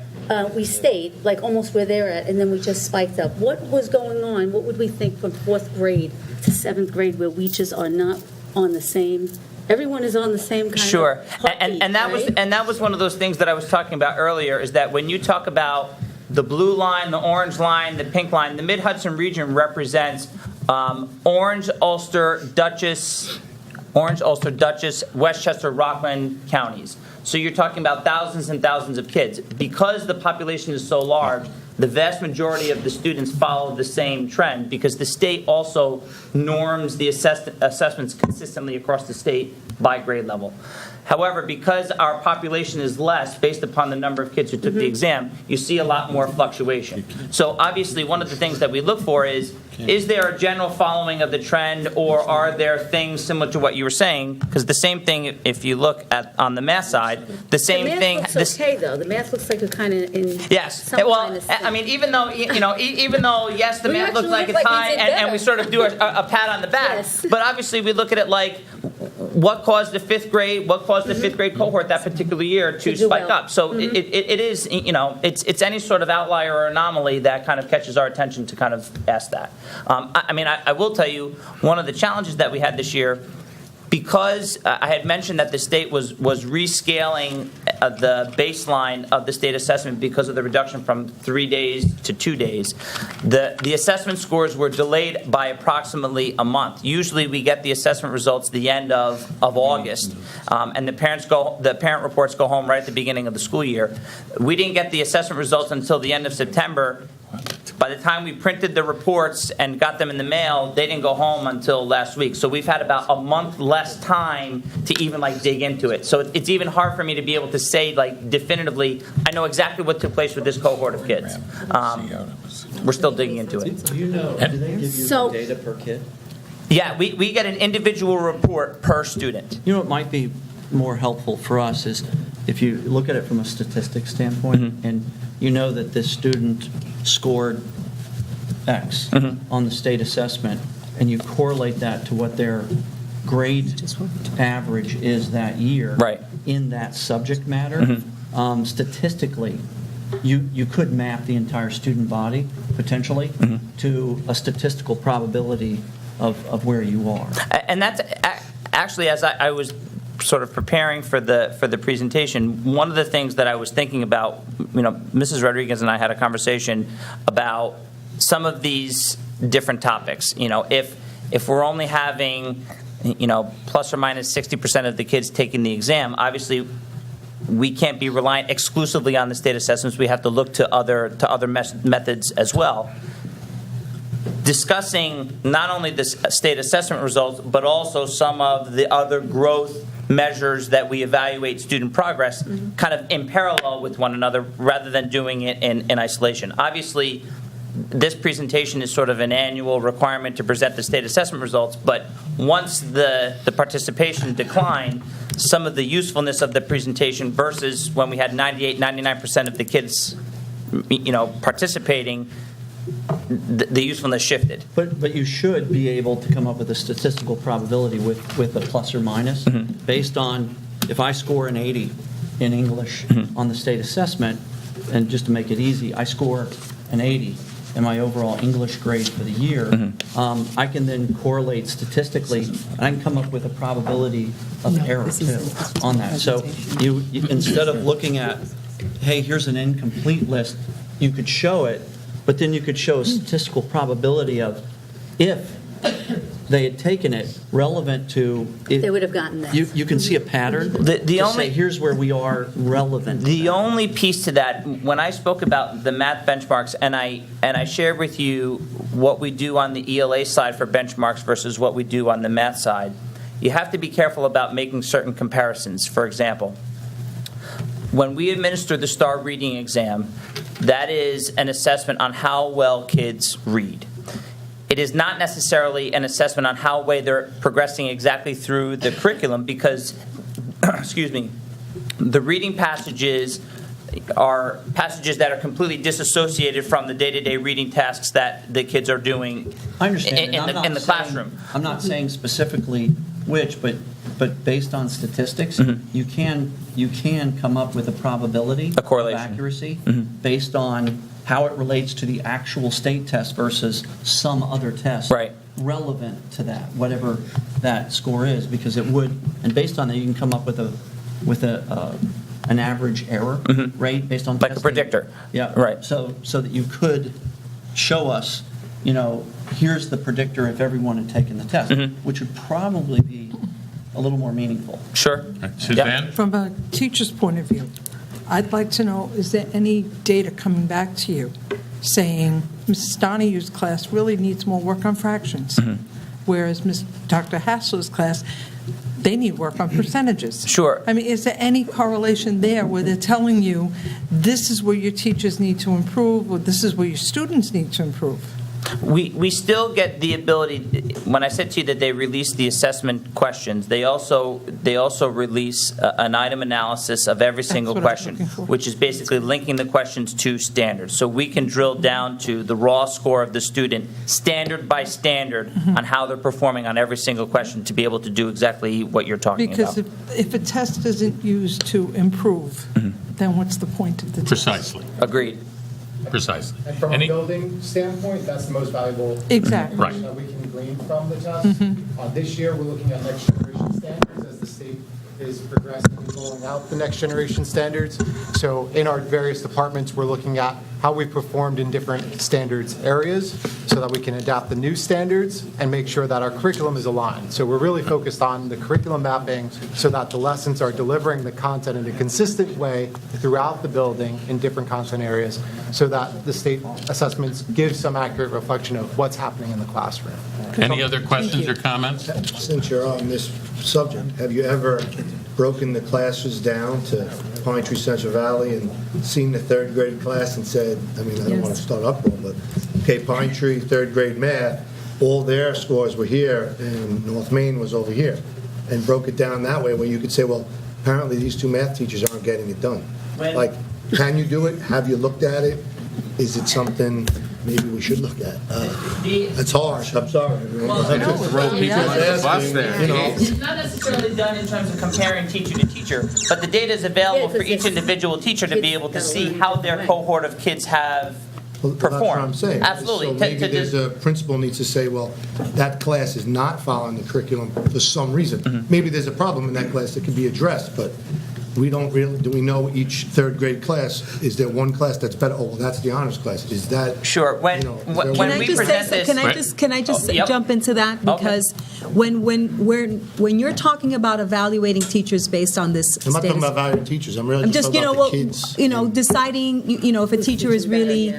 We stayed like almost where they're at, and then we just spiked up. What was going on? What would we think from 4th grade to 7th grade where we just are not on the same? Everyone is on the same kind Sure. of heartbeat, and that right? was one of those things that I was talking about earlier, is that when you talk about the blue line, the orange line, the pink line, the Mid-Hudson region represents Orange, Ulster, Dutchess, Westchester, Rockland counties. So you're talking about thousands and thousands of kids. Because the population is so large, the vast majority of the students follow the same trend, because the state also norms the assessments consistently across the state by grade level. However, because our population is less, based upon the number of kids who took the exam, you see a lot more fluctuation. So obviously, one of the things that we look for is there a general following of the trend, or are there things similar to what you were saying? Because the same thing, if you look at on the math side, the same thing. The math looks okay, though. The math looks like a kind of in Yes. some Well, kind of I mean, even though yes, the We math looks actually like look it's like we high, did and better. we sort of do a pat on the back. Yes. But obviously, we look at it like what caused the fifth grade cohort that particular year to do spike well. up. So it is, it's any sort of outlier or anomaly that kind of catches our attention to kind of ask that. I will tell you, one of the challenges that we had this year, because I had mentioned that the state was rescaling the baseline of the state assessment because of the reduction from 3 days to 2 days, the assessment scores were delayed by approximately a month. Usually we get the assessment results the end of August, and the parent reports go home right at the beginning of the school year. We didn't get the assessment results until the end of September. By the time we printed the reports and got them in the mail, they didn't go home until last week. So we've had about a month less time to even dig into it. So it's even hard for me to be able to say definitively, I know exactly what took place with this cohort of kids. We're still digging into it. Do you know, do they give you So- data per kid? Yeah, we get an individual report per student. You know what might be more helpful for us is if you look at it from a statistics standpoint, and you know that this student scored X on the state assessment, and you correlate that to what their grade average is that year in that subject matter, statistically, you could map the entire student body, potentially, to a statistical probability of where you are. And that's actually, as I was sort of preparing for the presentation, one of the things that I was thinking about, Mrs. Rodriguez and I had a conversation about some of these different topics. If we're only having, plus or minus 60% of the kids taking the exam, obviously we can't be reliant exclusively on the state assessments. We have to look to other methods as well. Discussing not only the state assessment results, but also some of the other growth measures that we evaluate student progress kind of in parallel with one another rather than doing it in isolation. Obviously, this presentation is sort of an annual requirement to present the state assessment results, but once the participation declined, some of the usefulness of the presentation versus when we had 99% of the kids participating, the usefulness shifted. But you should be able to come up with a statistical probability with a plus or minus based on if I score an 80 in English on the state assessment, and just to make it easy, I score an 80 in my overall English grade for the year, I can then correlate statistically, and I can come up with a probability of error too on that. So you instead of looking at, hey, here's an incomplete list, you could show it, but then you could show a statistical probability of if they had taken it relevant to it, They would have gotten that. you can see a pattern. The only say, here's where we are relevant. The only piece to that, when I spoke about the math benchmarks, and I shared with you what we do on the ELA side for benchmarks versus what we do on the math side, you have to be careful about making certain comparisons. For example, when we administer the STAR reading exam, that is an assessment on how well kids read. It is not necessarily an assessment on how well they're progressing exactly through the curriculum because, excuse me, the reading passages are passages that are completely disassociated from the day-to-day reading tasks that the kids are doing I understand. in the classroom. I'm not saying specifically which, but based on statistics, you can come up with a probability A correlation. of accuracy based on how it relates to the actual state test versus some other test relevant to that, whatever that score is, because it would, and based on that, you can come up with an average error rate based on Like testing. a predictor. Yeah, Right. So that you could show us, here's the predictor if everyone had taken the test, which would probably be a little more meaningful. Sure. Suzanne? From a teacher's point of view, I'd like to know, is there any data coming back to you saying Mrs. Donahue's class really needs more work on fractions, whereas Dr. Hassler's class they need work on percentages. Sure. I mean, is there any correlation there where they're telling you, this is where your teachers need to improve, or this is where your students need to improve? We still get the ability, when I said to you that they release the assessment questions, they also release an item analysis of every single what I was question, looking for. which is basically linking the questions to standards. So we can drill down to the raw score of the student, standard by standard, on how they're performing on every single question to be able to do exactly what you're talking Because about. if a test isn't used to improve, then what's the point of the test? Precisely. Agreed. Precisely. And from a building standpoint, that's the most valuable Exactly. information that we can glean from the test. This year, we're looking at next generation standards as the state is progressively rolling out the next generation standards. So in our various departments, we're looking at how we performed in different standards areas so that we can adapt the new standards and make sure that our curriculum is aligned. So we're really focused on the curriculum mapping so that the lessons are delivering the content in a consistent way throughout the building in different content areas so that the state assessments give some accurate reflection of what's happening in the classroom. Any other questions or comments? Since you're on this subject, have you ever broken the classes down to Pine Tree Central Valley and seen the third grade class and said, I mean, I don't want to start up one, but, okay, Pine Tree, third grade math, all their scores were here and North Main was over here, and broke it down that way where you could say, well, apparently these two math teachers aren't getting it done. Like, can you do it? Have you looked at it? Is it something maybe we should look at? It's harsh, I'm sorry. Throw people under the bus there. You know. It's not necessarily done in terms of comparing teacher to teacher, but the data is available for each individual teacher to be able to see how their cohort of kids have Well, that's what I'm saying. Absolutely. So maybe there's a principal needs to say, well, that class is not following the curriculum for some reason. Maybe there's a problem in that class that could be addressed, but we don't really, do we know each third grade class, is there one class that's better? Oh, well, that's the honors class. Is that? Sure. When Can we present this, Can I just Yep. jump into that? Because when you're talking about evaluating teachers based on this I'm not talking status, about valuing teachers, I'm really I'm just just, talking about the kids. deciding, if a teacher is really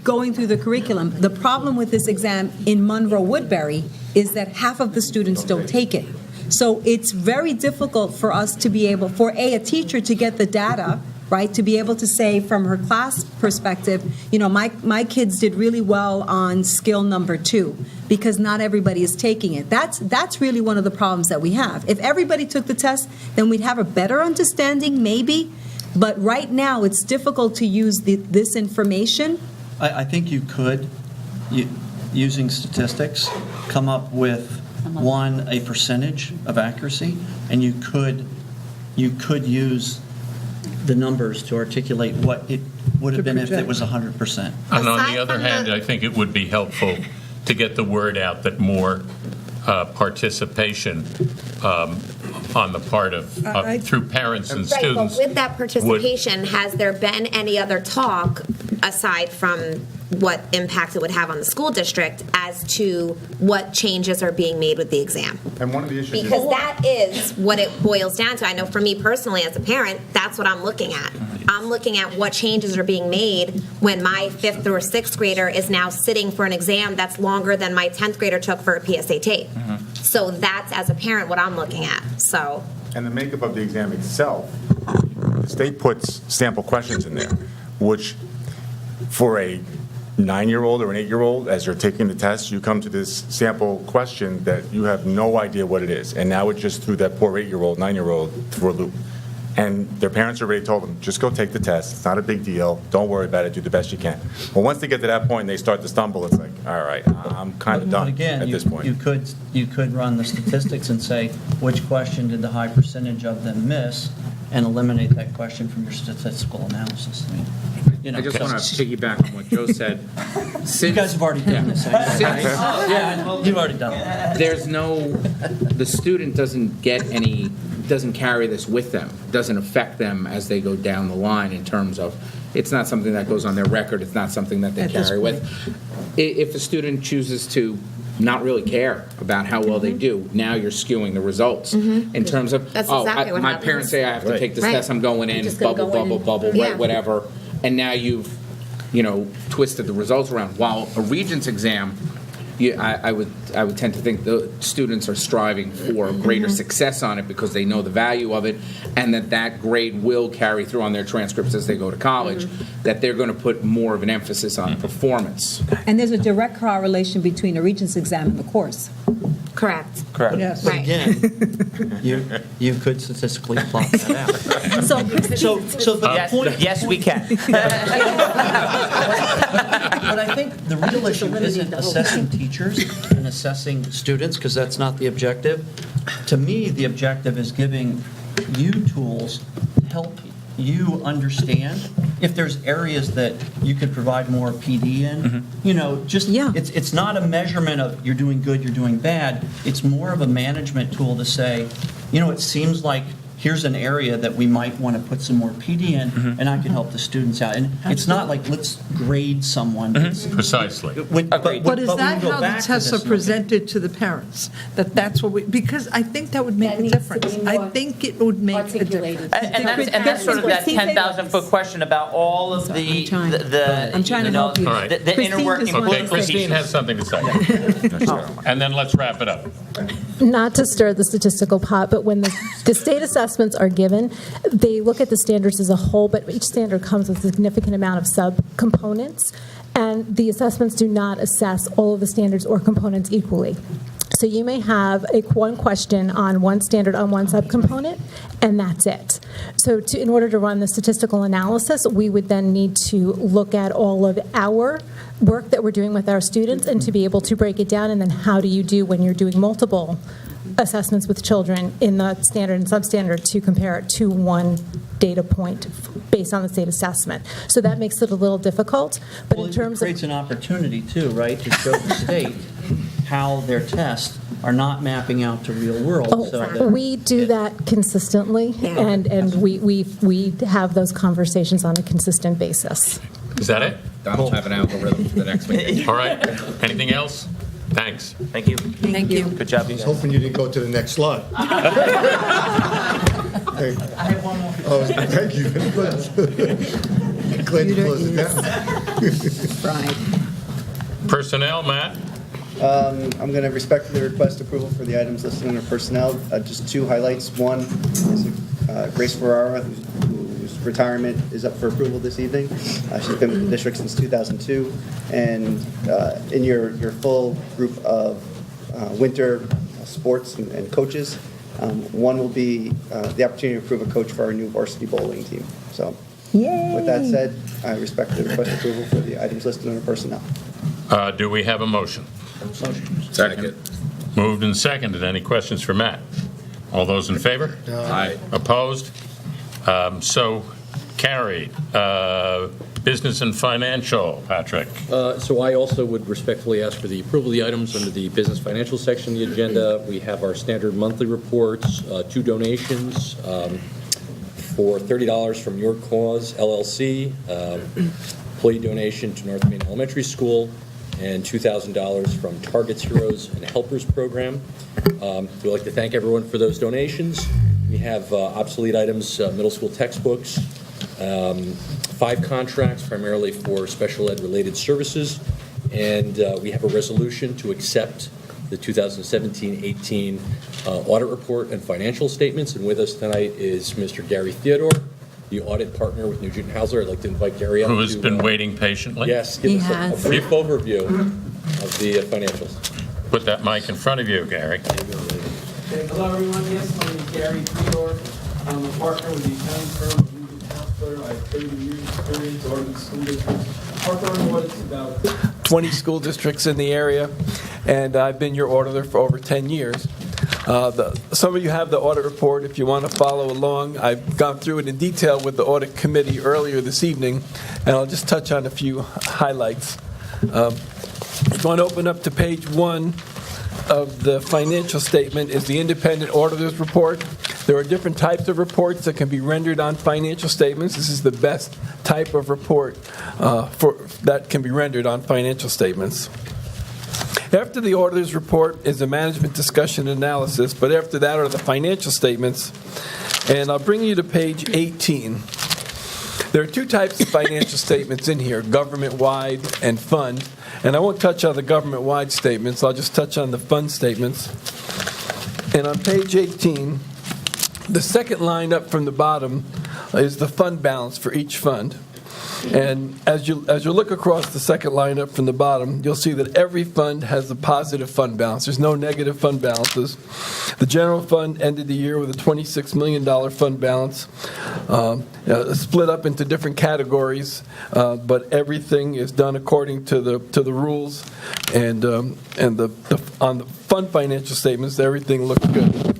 going through the curriculum. The problem with this exam in Monroe-Woodbury is that half of the students don't take it. So it's very difficult for us to be able, for a teacher to get the data, right, to be able to say from her class perspective, my kids did really well on skill number 2 because not everybody is taking it. That's really one of the problems that we have. If everybody took the test, then we'd have a better understanding, maybe. But right now, it's difficult to use this information. I think you could, using statistics, come up with a percentage of accuracy, and you could use the numbers to articulate what it would have been if it was 100%. And on the other hand, I think it would be helpful to get the word out that more participation on the part of, through parents and Right, students. but with that participation, has there been any other talk, aside from what impact it would have on the school district, as to what changes are being made with the exam? And one of the issues is... Because that is what it boils down to. I know for me personally, as a parent, that's what I'm looking at. I'm looking at what changes are being made when my 5th or 6th grader is now sitting for an exam that's longer than my 10th grader took for a PSAT. So that's, as a parent, what I'm looking at. So. And the makeup of the exam itself, the state puts sample questions in there, which for a 9-year-old or an 8-year-old, as you're taking the test, you come to this sample question that you have no idea what it is. And now it just threw that poor 8-year-old, 9-year-old for a loop. And their parents already told them, just go take the test. It's not a big deal. Don't worry about it. Do the best you can. Well, once they get to that point and they start to stumble, it's like, all right, I'm kind of done at this point. You could run the statistics and say, which question did the high percentage of them miss, and eliminate that question from your statistical analysis. I just want to piggyback on what Joe said. You guys have already done this. You've already done it. The student doesn't carry this with them, doesn't affect them as they go down the line in terms of, it's not something that goes on their record, it's not something that they carry with. If a student chooses to not really care about how well they do, now you're skewing the results in terms of, That's exactly what my happens. parents say I have to take this test, I'm going in, just gonna bubble, go in. right, Yeah. whatever, and now you've, twisted the results around. While a Regents exam, I would tend to think the students are striving for greater success on it because they know the value of it, and that grade will carry through on their transcripts as they go to college, that they're going to put more of an emphasis on performance. And there's a direct correlation between a Regents exam and the course. Correct. Correct. Yes. Right. Again, you could statistically plot that out. So the point. Yes, we can. But I think the real issue isn't assessing teachers and assessing students, because that's not the objective. To me, the objective is giving you tools to help you understand if there's areas that you could provide more PD in. You know, just it's not a measurement of you're doing good, you're doing bad. It's more of a management tool to say, you know, it seems like here's an area that we might want to put some more PD in, and I can help the students out. And it's not like let's grade someone. Precisely. But is that how the back to tests are this presented to the parents? That's what because I think that would make a difference. I think it would make a difference. And that's sort of that 10,000-foot question about all of the I'm trying to help you. All right. The inner workings. Okay, Christine has something to say. And then let's wrap it up. Not to stir the statistical pot, but when the state assessments are given, they look at the standards as a whole, but each standard comes with a significant amount of subcomponents, and the assessments do not assess all of the standards or components equally. So you may have one question on one standard on one subcomponent, and that's it. So in order to run the statistical analysis, we would then need to look at all of our work that we're doing with our students and to be able to break it down, and then how do you do when you're doing multiple assessments with children in the standard and substandard to compare it to one data point based on the state assessment. So that makes it a little difficult. But in terms it creates an opportunity too, right, to show the state how their tests are not mapping out to real world. We do that consistently, and we have those conversations on a consistent basis. Is that it? Don'll have an algorithm for the next meeting. All right. Anything else? Thanks. Thank you. Thank you. Good job, you I was guys. hoping you didn't go to the next slide. I have one more. Oh, thank you. Glad you closed it down. Personnel, Matt? I'm going to respectfully request approval for the items listed under personnel. Just two highlights. One is Grace Ferrara, whose retirement is up for approval this evening. She's been with the district since 2002. And in your full group of winter sports and coaches, one will be the opportunity to approve a coach for our new varsity bowling team. So with that said, I respectfully request approval for the items listed under personnel. Do we have a motion? Second. Moved and seconded. Any questions for Matt? All those in favor? Aye. Opposed? So carried. Business and financial, Patrick. So I also would respectfully ask for the approval of the items under the business financial section of the agenda. We have our standard monthly reports, 2 donations for $30 from Your Cause LLC, employee donation to North Main Elementary School, and $2,000 from Targets Heroes and Helpers Program. We'd like to thank everyone for those donations. We have obsolete items, middle school textbooks, 5 contracts primarily for special ed related services, and we have a resolution to accept the 2017-18 audit report and financial statements. And with us tonight is Mr. Gary Theodore, the audit partner with Nugent Hauser. I'd like to invite Gary up. Who has been waiting patiently. Yes, give us a brief overview of the financials. Put that mic in front of you, Gary. Okay, hello everyone, yes, my name is Gary Theodore. I'm a partner with the accounting firm of Nugent Hauser. I have 30 years experience auditing school districts. Our firm audits about 20 school districts in the area, and I've been your auditor for over 10 years. Some of you have the audit report if you want to follow along. I've gone through it in detail with the audit committee earlier this evening, and I'll just touch on a few highlights. I'm going to open up to page 1 of the financial statement is the independent auditor's report. There are different types of reports that can be rendered on financial statements. This is the best type of report that can be rendered on financial statements. After the auditor's report is a management discussion analysis, but after that are the financial statements. And I'll bring you to page 18. There are two types of financial statements in here, government-wide and fund. And I won't touch on the government-wide statements, I'll just touch on the fund statements. And on page 18, the second line up from the bottom is the fund balance for each fund. And as you look across the second line up from the bottom, you'll see that every fund has a positive fund balance. There's no negative fund balances. The general fund ended the year with a $26 million fund balance, split up into different categories, but everything is done according to the rules. And on the fund financial statements, everything looks good.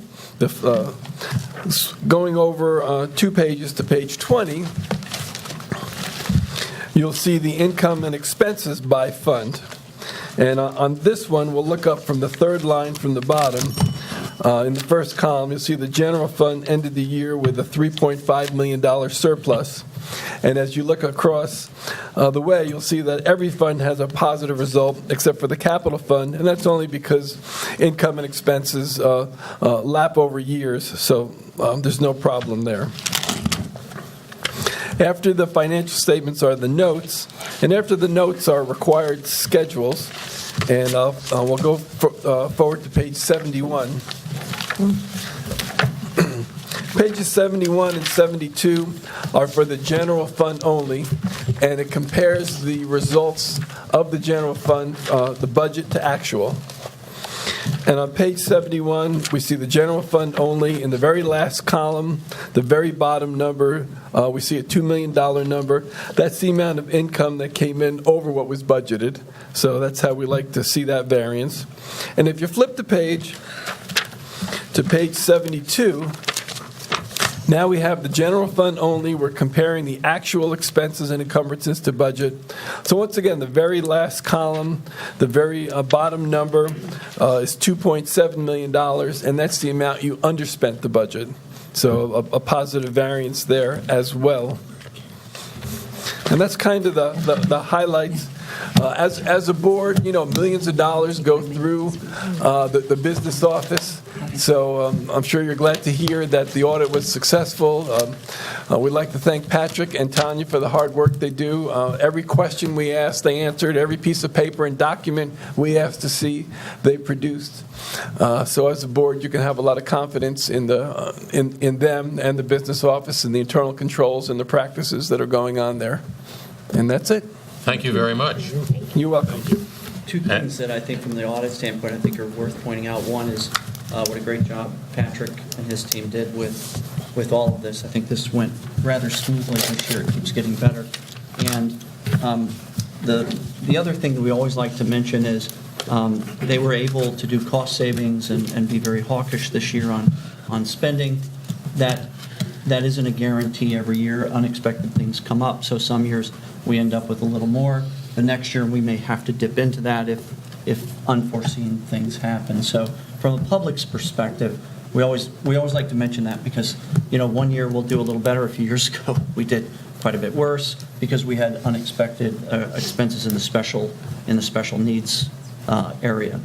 Going over 2 pages to page 20. You'll see the income and expenses by fund. And on this one, we'll look up from the third line from the bottom. In the first column, you'll see the general fund ended the year with a $3.5 million surplus. And as you look across the way, you'll see that every fund has a positive result except for the capital fund, and that's only because income and expenses lap over years, so there's no problem there. After the financial statements are the notes, and after the notes are required schedules, and we'll go forward to page 71. Pages 71 and 72 are for the general fund only, and it compares the results of the general fund, the budget to actual. And on page 71, we see the general fund only. In the very last column, the very bottom number, we see a $2 million number. That's the amount of income that came in over what was budgeted. So that's how we like to see that variance. And if you flip the page to page 72, now we have the general fund only. We're comparing the actual expenses and encumbrances to budget. So once again, the very last column, the very bottom number is $2.7 million, and that's the amount you underspent the budget. So a positive variance there as well. And that's kind of the highlights. As a board, millions of dollars go through the business office. So I'm sure you're glad to hear that the audit was successful. We'd like to thank Patrick and Tanya for the hard work they do. Every question we asked, they answered. Every piece of paper and document we asked to see, they produced. So as a board, you can have a lot of confidence in them and the business office and the internal controls and the practices that are going on there. And that's it. Thank you very much. You're welcome. Two things that I think from the audit standpoint I think are worth pointing out. One is what a great job Patrick and his team did with all of this. I think this went rather smoothly this year. It keeps getting better. And the other thing that we always like to mention is they were able to do cost savings and be very hawkish this year on spending. That isn't a guarantee every year. Unexpected things come up. So some years we end up with a little more. The next year we may have to dip into that if unforeseen things happen. So from the public's perspective, we always like to mention that because 1 year we'll do a little better. A few years ago we did quite a bit worse because we had unexpected expenses in the special needs area.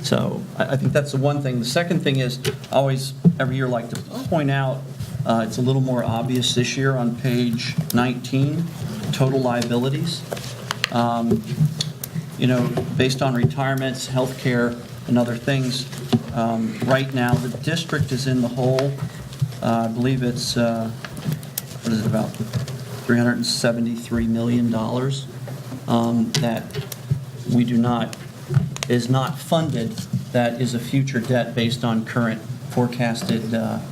So I think that's the one thing. The second thing is always every year like to point out it's a little more obvious this year on page 19, total liabilities. Based on retirements, health care, and other things, right now the district is in the hole. I believe it's, about $373 million that is not funded, that is a future debt based on current forecasted, and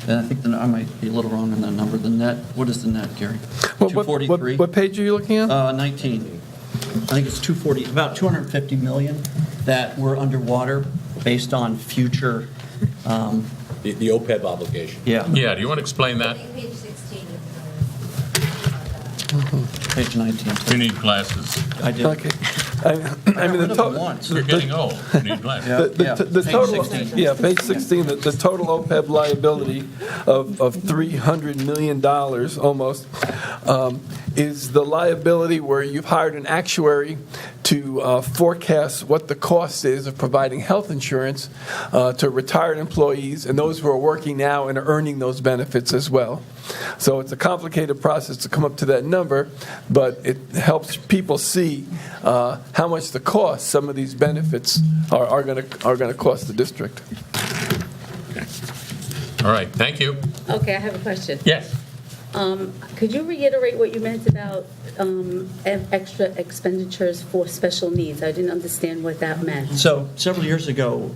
I think I might be a little wrong on the number. The net, what is the net, Gary? 243. What page are you looking at? 19. I think it's 240, about 250 million that were underwater based on future. The OPEB obligation. Yeah. Yeah, do you want to explain that? Page 16. Page 19. You need glasses. I do. Okay. I mean, the total. You're getting old. You need glasses. The total, page 16, the total OPEB liability of $300 million almost is the liability where you've hired an actuary to forecast what the cost is of providing health insurance to retired employees and those who are working now and are earning those benefits as well. So it's a complicated process to come up to that number, but it helps people see how much the cost some of these benefits are going to cost the district. All right, thank you. Okay, I have a question. Yes. Could you reiterate what you meant about extra expenditures for special needs? I didn't understand what that meant. So several years ago,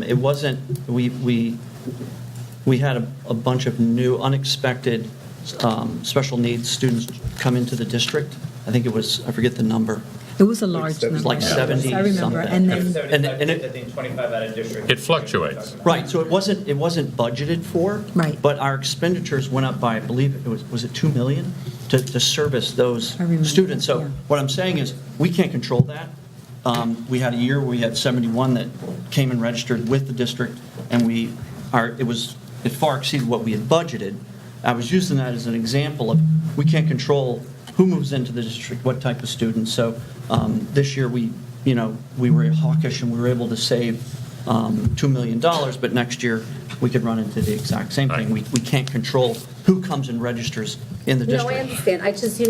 it wasn't, we had a bunch of new unexpected special needs students come into the district. I think it was, I forget the number. It was a large number. It was like 70 I remember. something. And then, I think 25 out of district. It fluctuates. Right, so it wasn't budgeted for. Right. But our expenditures went up by, I believe, was it 2 million to service those remember students? that, So yeah. what I'm saying is, we can't control that. We had a year where we had 71 that came and registered with the district, and it far exceeded what we had budgeted. I was using that as an example of, we can't control who moves into the district, what type of students. So this year, we were hawkish and we were able to save $2 million, but next year, we could run into the exact same thing. We can't control who comes and registers in the No, district. I understand. I just,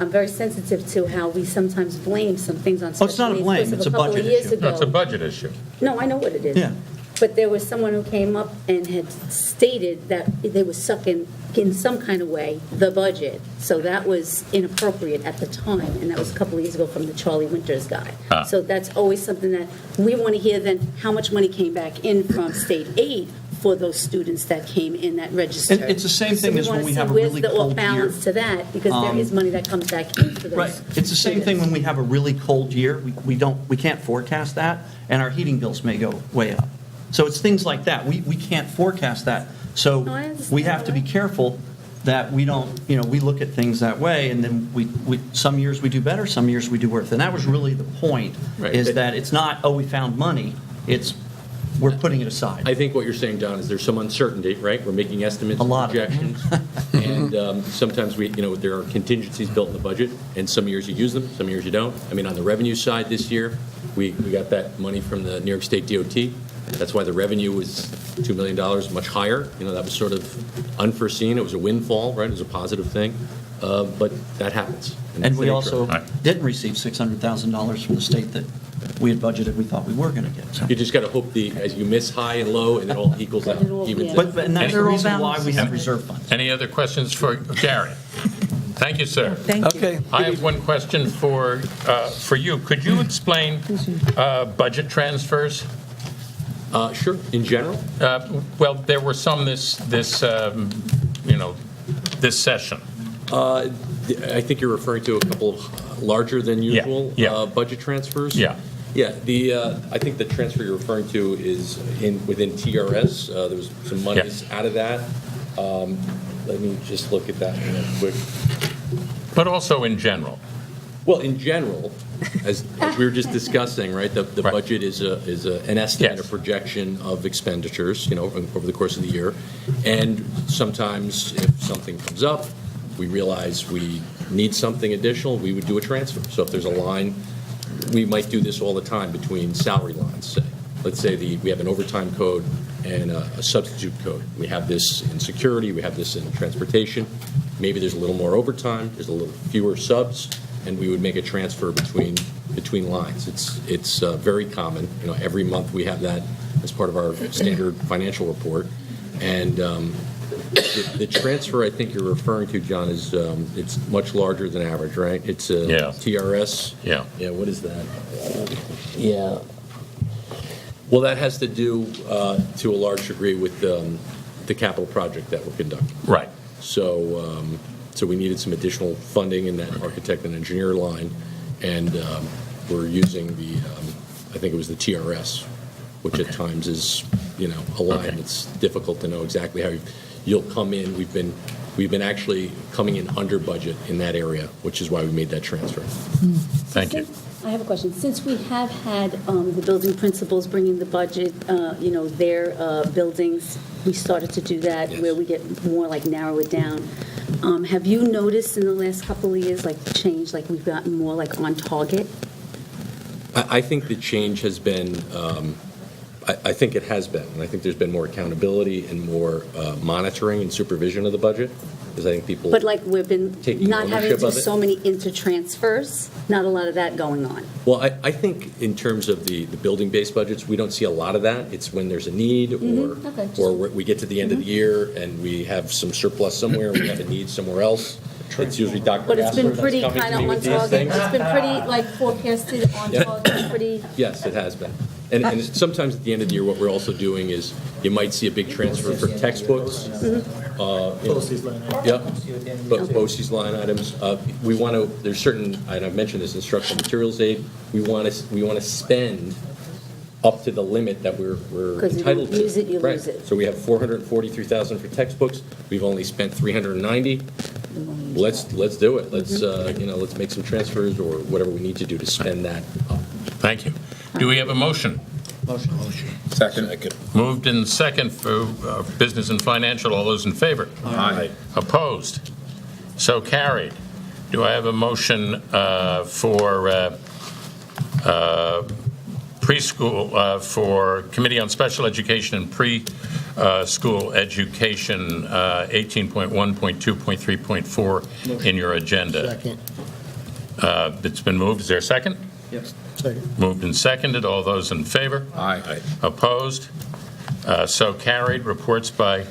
I'm very sensitive to how we sometimes blame some things on special needs. it's not a blame, because of it's a couple of budget years issue. ago- That's a budget issue. No, I know what it is. Yeah. But there was someone who came up and had stated that they were sucking, in some kind of way, the budget. So that was inappropriate at the time, and that was a couple of years ago from the Charlie Winters guy. Ah. So that's always something that we want to hear then, how much money came back in from state aid for those students that came in that registered. And it's the same thing as when we have a So really we want to see cold where's the year. balance to that, because there is money that comes back in for those. Right. It's the same thing when we have a really cold year. We can't forecast that, and our heating bills may go way up. So it's things like that. We can't forecast that. So No, I understand we have to be careful that we don't, we look at things that way, and then we some years we do better, some years we do worse. And that was really the point, Right. is that it's not, oh, we found money. It's, we're putting it aside. I think what you're saying, Don, is there's some uncertainty, right? We're making estimates, A lot of it. projections, and sometimes there are contingencies built in the budget, and some years you use them, some years you don't. I mean, on the revenue side this year, we got that money from the New York State DOT. That's why the revenue was $2 million, much higher. That was sort of unforeseen. It was a windfall, right? It was a positive thing, but that happens. And that's we the nature also of it. didn't receive $600,000 from the state that we had budgeted, we thought we were going to get. So. You just got to hope as you miss high and low, and it all equals out. Evens out. But and that's the They're all reason why balanced. we have reserve funds. Any other questions for Gary? Thank you, sir. Thank you. Okay. I have one question for you. Could you explain budget transfers? Sure, in general. Well, there were some this session. I think you're referring to a couple of larger than usual yeah. budget transfers? Yeah. Yeah, I think the transfer you're referring to is within TRS. There was some monies out of that. Let me just look at that real quick. But also in general. Well, in general, as we were just discussing, right, the budget is an estimate, a projection of expenditures, over the course of the year. And sometimes if something comes up, we realize we need something additional, we would do a transfer. So if there's a line, we might do this all the time between salary lines, say. Let's say we have an overtime code and a substitute code. We have this in security, we have this in transportation. Maybe there's a little more overtime, there's a little fewer subs, and we would make a transfer between lines. It's very common. Every month we have that as part of our standard financial report. And the transfer I think you're referring to, John, is it's much larger than average, right? It's TRS. Yeah. Yeah. What is that? Yeah. Well, that has to do to a large degree with the capital project that we're conducting. Right. So we needed some additional funding in that architect and engineer line, and we're using I think it was the TRS, which at times is, a line that's difficult to know exactly how you'll come in. We've been actually coming in under budget in that area, which is why we made that transfer. Thank you. I have a question. Since we have had the building principals bringing the budget, their buildings, we started to do that where we get more narrow it down. Have you noticed in the last couple of years, like, the change, like, we've gotten more, like, on target? I think the change has been, I think it has been, and I think there's been more accountability and more monitoring and supervision of the budget, because I think people. But like, we've been Taking not having to ownership do of it? so many intertransfers, not a lot of that going on. Well, I think in terms of the building-based budgets, we don't see a lot of that. It's when there's a need, Okay. or we get to the end of the year and we have some surplus somewhere, we have a need somewhere else. It's usually Dr. But it's been Gassler pretty that's coming kind to me of on with these target. things. It's been pretty, like, forecasted on Yeah. target, pretty. Yes, it has been. And sometimes at the end of the year, what we're also doing is, you might see a big transfer for textbooks. BOCES line items. Yep, but BOCES line items. We want to, there's certain, and I've mentioned this, instructional materials aid, we want to spend up to the limit that we're 'Cause you entitled to. don't use it, you Right. lose it. So we have 443,000 for textbooks, we've only spent 390. Let's do it. Let's make some transfers or whatever we need to do to spend that up. Thank you. Do we have a motion? Motion. Second. Moved in second for business and financial. All those in favor? Aye. Opposed? So carried. Do I have a motion for preschool, for Committee on Special Education and Preschool Education, 18.1.2.3.4 in your agenda? Second. It's been moved. Is there a second? Yes. Second. Moved and seconded. All those in favor? Aye. Opposed? So carried. Reports by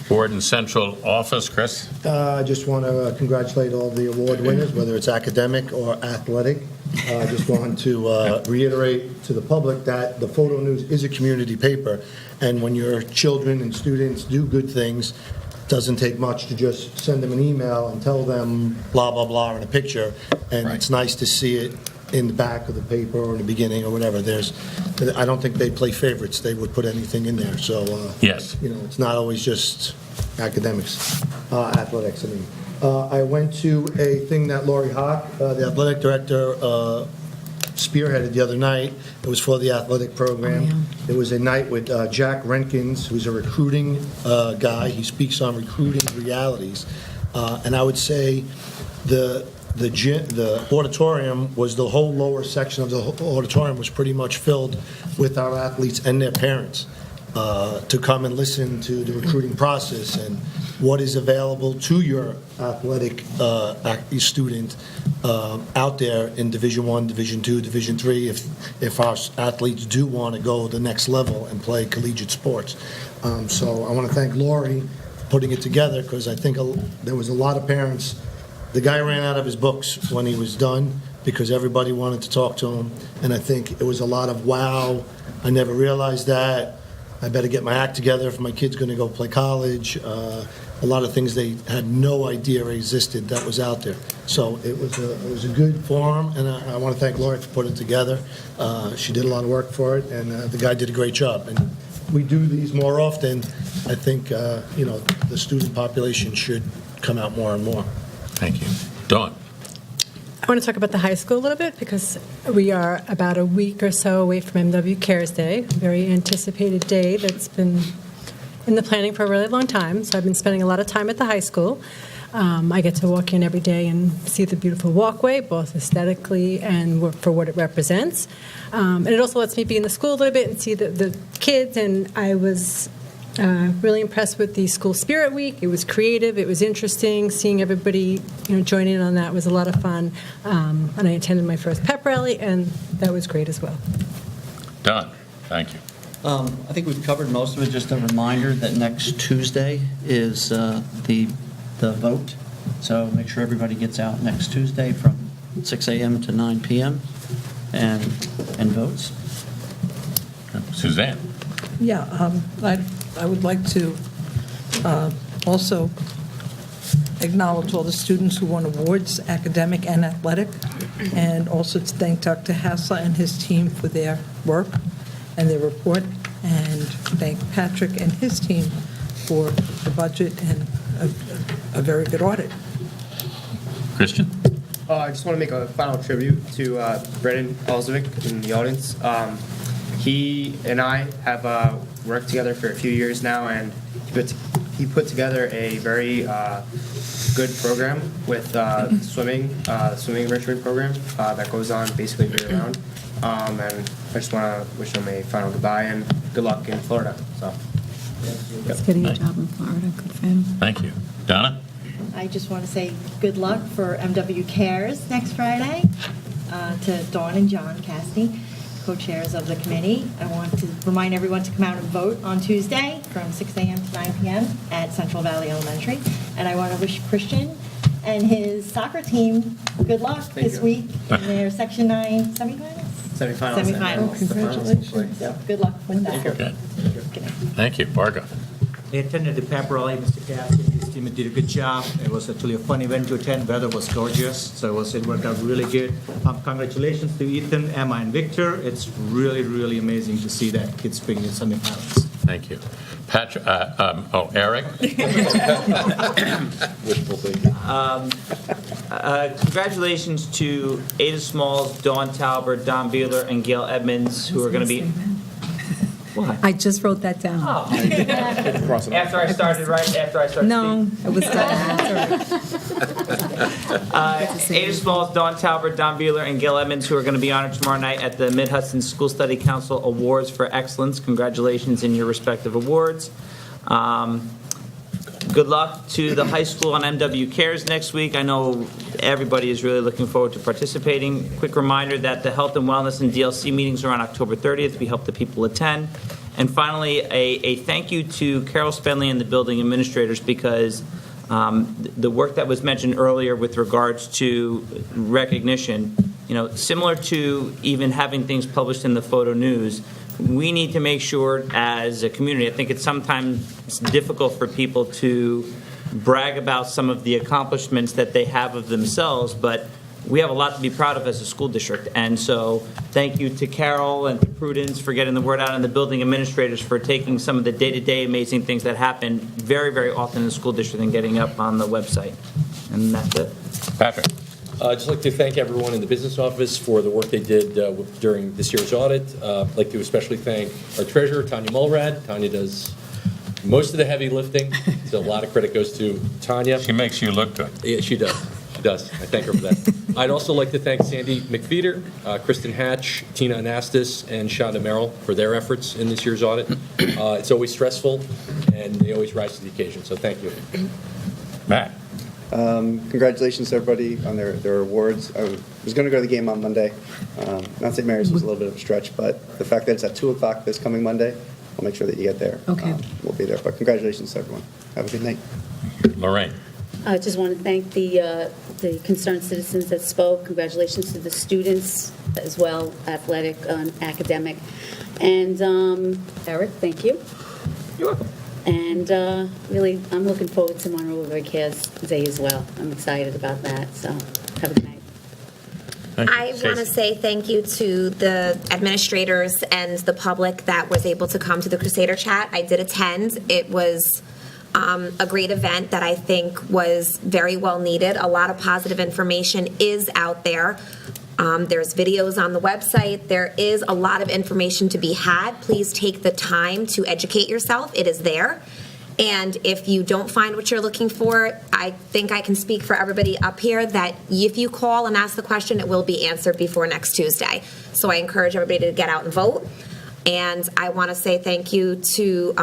Board and Central Office. Chris? I just want to congratulate all the award winners, whether it's academic or athletic. I just want to reiterate to the public that the Photo News is a community paper, and when your children and students do good things, it doesn't take much to just send them an email and tell them blah, blah, blah in a picture, and it's nice to see it in the back of the paper or in the beginning or whatever. I don't think they play favorites. They would put anything in there, so. Yes. It's not always just athletics, I mean. I went to a thing that Lori Hawk, the athletic director, spearheaded the other night. It was for the athletic program. It was a night with Jack Renkins, who's a recruiting guy. He speaks on recruiting realities. And I would say the auditorium was, the whole lower section of the auditorium was pretty much filled with our athletes and their parents to come and listen to the recruiting process and what is available to your athletic student out there in Division I, Division II, Division III, if our athletes do want to go the next level and play collegiate sports. So I want to thank Lori for putting it together, because I think there was a lot of parents. The guy ran out of his books when he was done because everybody wanted to talk to him, and I think it was a lot of, wow, I never realized that. I better get my act together if my kid's going to go play college. A lot of things they had no idea existed that was out there. So it was a good forum, and I want to thank Lori for putting it together. She did a lot of work for it, and the guy did a great job. And we do these more often. I think the student population should come out more and more. Thank you. Dawn? I want to talk about the high school a little bit, because we are about a week or so away from MW Cares Day, a very anticipated day that's been in the planning for a really long time. So I've been spending a lot of time at the high school. I get to walk in every day and see the beautiful walkway, both aesthetically and for what it represents. And it also lets me be in the school a little bit and see the kids, and I was really impressed with the School Spirit Week. It was creative. It was interesting. Seeing everybody join in on that was a lot of fun. And I attended my first pep rally, and that was great as well. Done. Thank you. I think we've covered most of it. Just a reminder that next Tuesday is the vote. So make sure everybody gets out next Tuesday from 6 a.m. to 9 p.m. and votes. Suzanne? Yeah, I would like to also acknowledge all the students who won awards, academic and athletic, and also to thank Dr. Hassler and his team for their work and their report, and thank Patrick and his team for the budget and a very good audit. Christian? I just want to make a final tribute to Brennan Elzovic in the audience. He and I have worked together for a few years now, and he put together a very good program with swimming enrichment program that goes on basically year round. And I just want to wish them a final goodbye and good luck in Florida. So. He's getting a job in Florida. Good for him. Thank you. Donna? I just want to say good luck for MW Cares next Friday to Dawn and John Cassidy, co-chairs of the committee. I want to remind everyone to come out and vote on Tuesday from 6 a.m. to 9 p.m. at Central Valley Elementary. And I want to wish Christian and his soccer team good luck this week in their Section 9 semifinals. Semifinals. Congratulations. So good luck with that. Good. Thank you. Barbara? I attended the pep rally. Mr. Cassidy and his team did a good job. It was actually a fun event to attend. Weather was gorgeous, so it worked out really good. Congratulations to Ethan, Emma, and Victor. It's really, really amazing to see that kids being in semifinals. Thank you. Patrick, Eric? Wishful thinking. Congratulations to Ada Smalls, Dawn Talbert, Don Beeler, and Gail Edmonds, who are going to be... What? I just wrote that down. After I started, right? After I started No, speaking? it was done. Ada Smalls, Dawn Talbert, Don Beeler, and Gail Edmonds, who are going to be honored tomorrow night at the Mid-Hudson School Study Council Awards for Excellence. Congratulations in your respective awards. Good luck to the high school on MW Cares next week. I know everybody is really looking forward to participating. Quick reminder that the health and wellness and DLC meetings are on October 30th. We hope that people attend. And finally, a thank you to Carol Spenley and the building administrators, because the work that was mentioned earlier with regards to recognition, similar to even having things published in the Photo News, we need to make sure as a community, I think it's sometimes difficult for people to brag about some of the accomplishments that they have of themselves, but we have a lot to be proud of as a school district. And so thank you to Carol and to Prudence for getting the word out, and the building administrators for taking some of the day-to-day amazing things that happen very, very often in the school district and getting up on the website. And that's it. Patrick? I'd just like to thank everyone in the business office for the work they did during this year's audit. I'd like to especially thank our treasurer, Tanya Mulrad. Tanya does most of the heavy lifting, so a lot of credit goes to Tanya. She makes you look good. Yeah, she does. She does. I thank her for that. I'd also like to thank Sandy McFeeder, Kristen Hatch, Tina Anastas, and Shonda Merrill for their efforts in this year's audit. It's always stressful, and they always rise to the occasion, so thank you. Matt? Congratulations to everybody on their awards. I was going to go to the game on Monday. Mount St. Mary's was a little bit of a stretch, but the fact that it's at 2 o'clock this coming Monday, I'll make sure that you get there. Okay. We'll be there. But congratulations to everyone. Have a good night. Lorraine? I just want to thank the concerned citizens that spoke. Congratulations to the students as well, athletic, academic. And Eric, thank you. You're welcome. And really, I'm looking forward to Monroe Woodbury Cares Day as well. I'm excited about that, so have a good night. I want to say thank you to the administrators and the public that was able to come to the Crusader Chat. I did attend. It was a great event that I think was very well needed. A lot of positive information is out there. There's videos on the website. There is a lot of information to be had. Please take the time to educate yourself. It is there. And if you don't find what you're looking for, I think I can speak for everybody up here that if you call and ask the question, it will be answered before next Tuesday. So I encourage everybody to get out and vote. And I want to say thank you to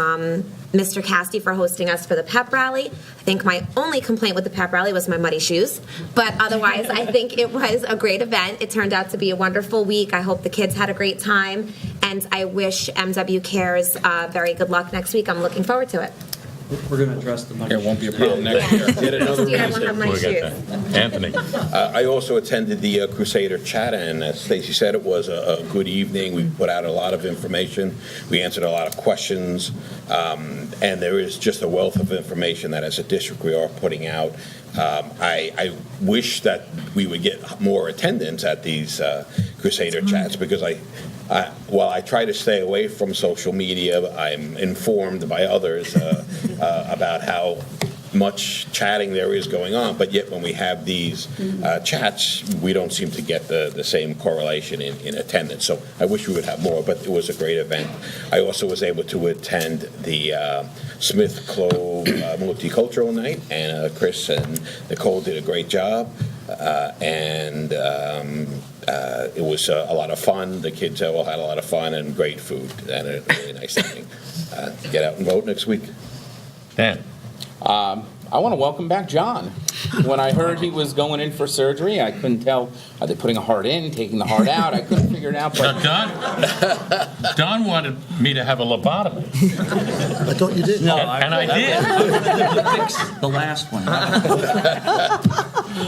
Mr. Cassidy for hosting us for the pep rally. I think my only complaint with the pep rally was my muddy shoes. But otherwise, I think it was a great event. It turned out to be a wonderful week. I hope the kids had a great time. And I wish MW Cares very good luck next week. I'm looking forward to it. We're going to address the money. It won't be a problem next year. Next year, I won't have my We'll get shoes. that. Anthony? I also attended the Crusader Chat, and as Stacy said, it was a good evening. We put out a lot of information. We answered a lot of questions, and there is just a wealth of information that as a district we are putting out. I wish that we would get more attendance at these Crusader Chats, because while I try to stay away from social media, I'm informed by others about how much chatting there is going on, but yet when we have these chats, we don't seem to get the same correlation in attendance. So I wish we would have more, but it was a great event. I also was able to attend the Smith Clove Multicultural Night, and Chris and Nicole did a great job. It was a lot of fun. The kids all had a lot of fun and great food and a really nice evening. Get out and vote next week. Dan. I want to welcome back John. When I heard he was going in for surgery, I couldn't tell, are they putting a heart in, taking the heart out? I couldn't figure it out. But Don wanted me to have a lobotomy. I thought you did. No, and I did. The last one.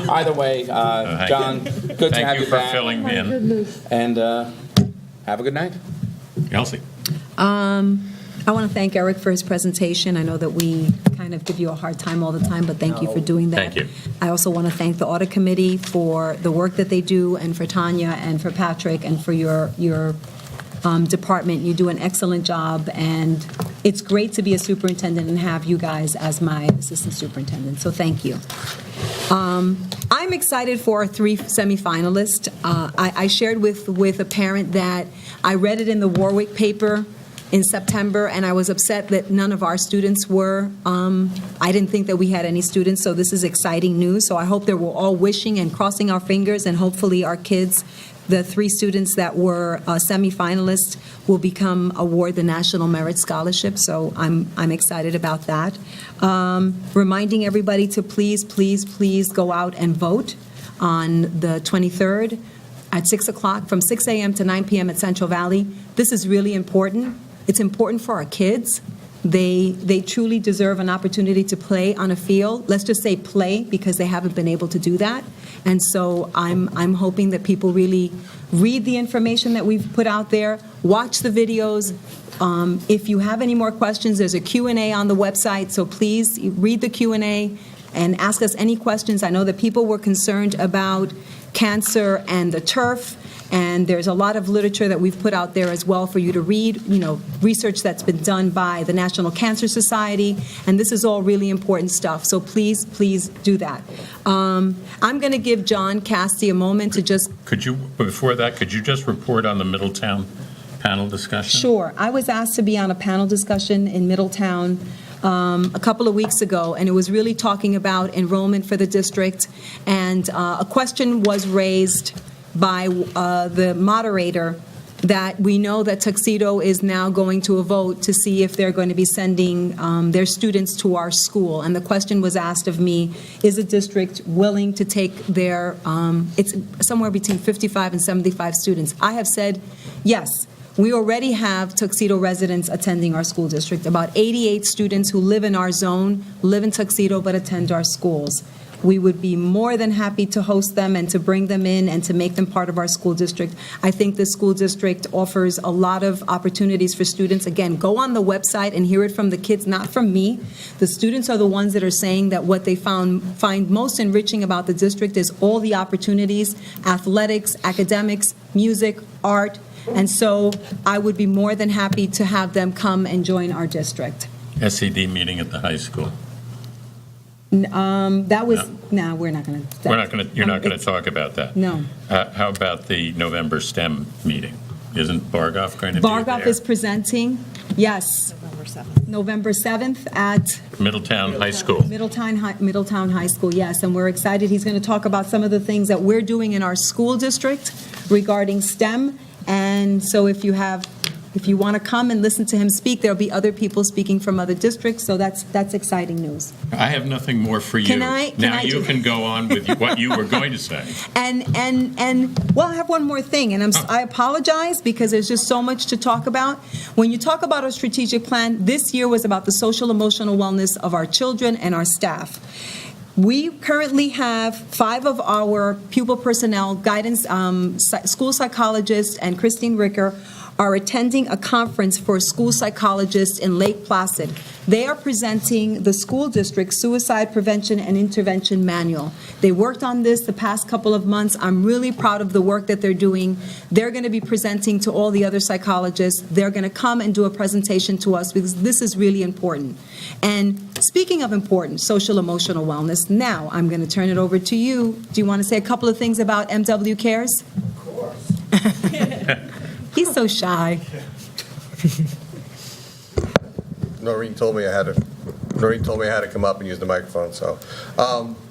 Either way, John, good to Thank have you you for back. filling me in. And have a good night. Elsie. I want to thank Eric for his presentation. I know that we kind of give you a hard time all the time, but thank you for doing that. Thank you. I also want to thank the audit committee for the work that they do, and for Tanya and for Patrick and for your department. You do an excellent job, and it's great to be a superintendent and have you guys as my assistant superintendent. So thank you. I'm excited for our 3 semifinalists. I shared with a parent that I read it in the Warwick paper in September, and I was upset that none of our students were. I didn't think that we had any students, so this is exciting news. So I hope that we're all wishing and crossing our fingers, and hopefully our kids, the 3 students that were semifinalists, will award the National Merit Scholarship. So I'm excited about that. Reminding everybody to please go out and vote on the 23rd at 6 o'clock, from 6 a.m. to 9 p.m. at Central Valley. This is really important. It's important for our kids. They truly deserve an opportunity to play on a field. Let's just say play, because they haven't been able to do that. And so I'm hoping that people really read the information that we've put out there, watch the videos. If you have any more questions, there's a Q&A on the website, so please read the Q&A and ask us any questions. I know that people were concerned about cancer and the turf, and there's a lot of literature that we've put out there as well for you to read, research that's been done by the National Cancer Society, and this is all really important stuff. So please do that. I'm going to give John Casti a moment to just... Before that, could you just report on the Middletown panel discussion? Sure. I was asked to be on a panel discussion in Middletown a couple of weeks ago, and it was really talking about enrollment for the district, and a question was raised by the moderator that we know that Tuxedo is now going to a vote to see if they're going to be sending their students to our school. And the question was asked of me, is the district willing to take their, it's somewhere between 55 and 75 students. I have said, yes. We already have Tuxedo residents attending our school district. About 88 students who live in our zone live in Tuxedo but attend our schools. We would be more than happy to host them and to bring them in and to make them part of our school district. I think the school district offers a lot of opportunities for students. Again, go on the website and hear it from the kids, not from me. The students are the ones that are saying that what they find most enriching about the district is all the opportunities, athletics, academics, music, art. And so I would be more than happy to have them come and join our district. SED meeting at the high school. That was, no, we're not going to. You're not going to talk about that? No. How about the November STEM meeting? Isn't Bargoff going to be there? Bargoff is presenting, yes. November 7th at Middletown High School. Middletown High School, yes. And we're excited. He's going to talk about some of the things that we're doing in our school district regarding STEM. And so if you want to come and listen to him speak, there'll be other people speaking from other districts, so that's exciting news. I have nothing more for you. You can go on with what you were going to say. And well, I have one more thing, and I apologize because there's just so much to talk about. When you talk about our strategic plan, this year was about the social emotional wellness of our children and our staff. We currently have 5 of our pupil personnel, guidance, school psychologists, and Christine Ricker are attending a conference for school psychologists in Lake Placid. They are presenting the school district's Suicide Prevention and Intervention Manual. They worked on this the past couple of months. I'm really proud of the work that they're doing. They're going to be presenting to all the other psychologists. They're going to come and do a presentation to us because this is really important. And speaking of important, social emotional wellness, now I'm going to turn it over to you. Do you want to say a couple of things about MW Cares? Of course. He's so shy. Noreen told me I had to come up and use the microphone. So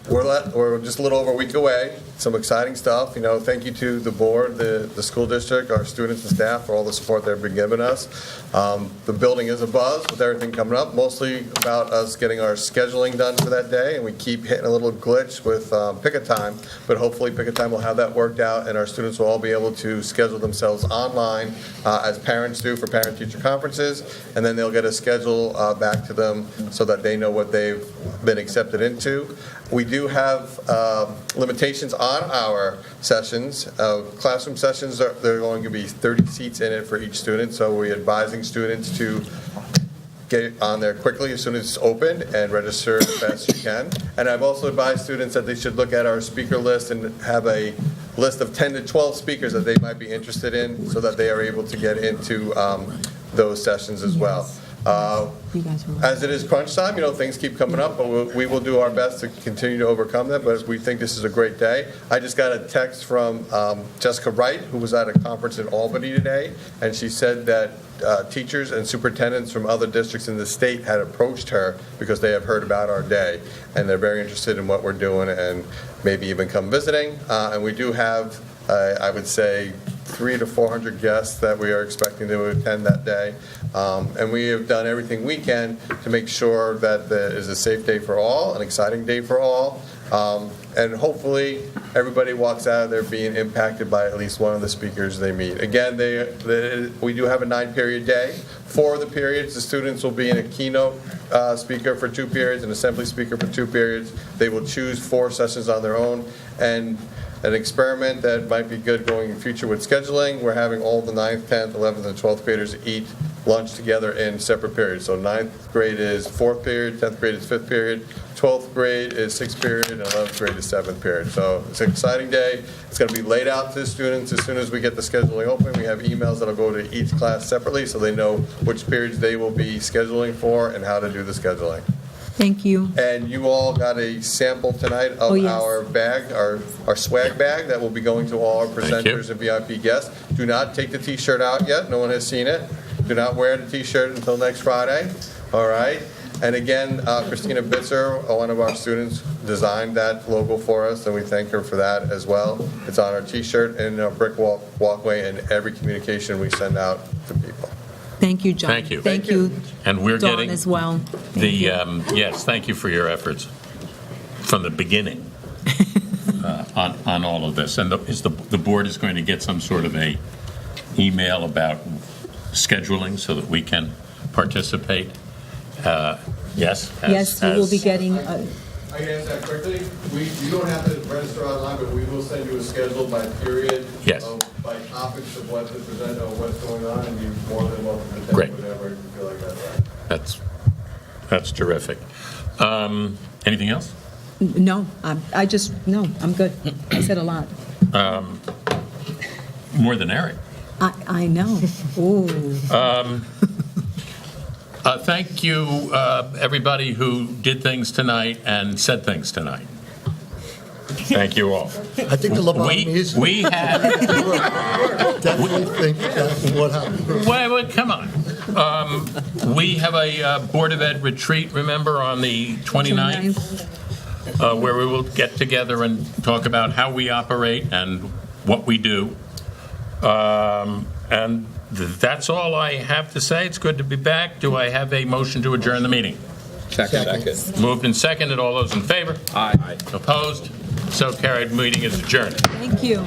we're just a little over a week away. Some exciting stuff. Thank you to the board, the school district, our students and staff for all the support they've been giving us. The building is abuzz with everything coming up, mostly about us getting our scheduling done for that day, and we keep hitting a little glitch with picket time, but hopefully picket time will have that worked out, and our students will all be able to schedule themselves online as parents do for parent-teacher conferences, and then they'll get a schedule back to them so that they know what they've been accepted into. We do have limitations on our sessions. Classroom sessions, there are going to be 30 seats in it for each student, so we're advising students to get on there quickly as soon as it's open and register as fast as you can. And I've also advised students that they should look at our speaker list and have a list of 10 to 12 speakers that they might be interested in so that they are able to get into those sessions as well. As it is crunch time, things keep coming up, but we will do our best to continue to overcome that, but we think this is a great day. I just got a text from Jessica Wright, who was at a conference in Albany today, and she said that teachers and superintendents from other districts in the state had approached her because they have heard about our day, and they're very interested in what we're doing and maybe even come visiting. And we do have, I would say, 300 to 400 guests that we are expecting to attend that day. And we have done everything we can to make sure that it is a safe day for all, an exciting day for all. And hopefully everybody walks out of there being impacted by at least one of the speakers they meet. Again, we do have a 9-period day. 4 of the periods, the students will be in a keynote speaker for 2 periods, an assembly speaker for 2 periods. They will choose 4 sessions on their own. And an experiment that might be good going in the future with scheduling, we're having all the 9th, 10th, 11th, and 12th graders eat lunch together in separate periods. So 9th grade is 4th period, 10th grade is 5th period, 12th grade is 6th period, and 11th grade is 7th period. So it's an exciting day. It's going to be laid out to the students as soon as we get the scheduling open. We have emails that will go to each class separately so they know which periods they will be scheduling for and how to do the scheduling. Thank you. And you all got a sample tonight of our bag, our swag bag that will be going to all our presenters and VIP guests. Do not take the T-shirt out yet. No one has seen it. Do not wear the T-shirt until next Friday. All right. And again, Christina Bitzer, one of our students, designed that logo for us, and we thank her for that as well. It's on our T-shirt and our brick walkway and every communication we send out to people. Thank you, John. Thank you. Thank you, And we're Dawn, getting as well. yes, thank you for your efforts from the beginning on all of this. And the board is going to get some sort of a email about scheduling so that we can participate. Yes? Yes, we will be getting. I can answer that quickly. You don't have to register online, but we will send you a schedule by period. Yes. By topics of what to present or what's going on, and you're more than welcome to Great. take whatever you feel like that's right. That's terrific. Anything else? No, I'm good. I said a lot. More than Eric. I know. Ooh. Thank you, everybody who did things tonight and said things tonight. Thank you all. I think the lobotomies. We had. Definitely think that's what happened. Wait, come on. We have a Board of Ed retreat, remember, on the 29th, where we will get together and talk about how we operate and what we do. And that's all I have to say. It's good to be back. Do I have a motion to adjourn the meeting? Second. Moved and seconded. All those in favor? Aye. Opposed? So carried. Meeting is adjourned. Thank you.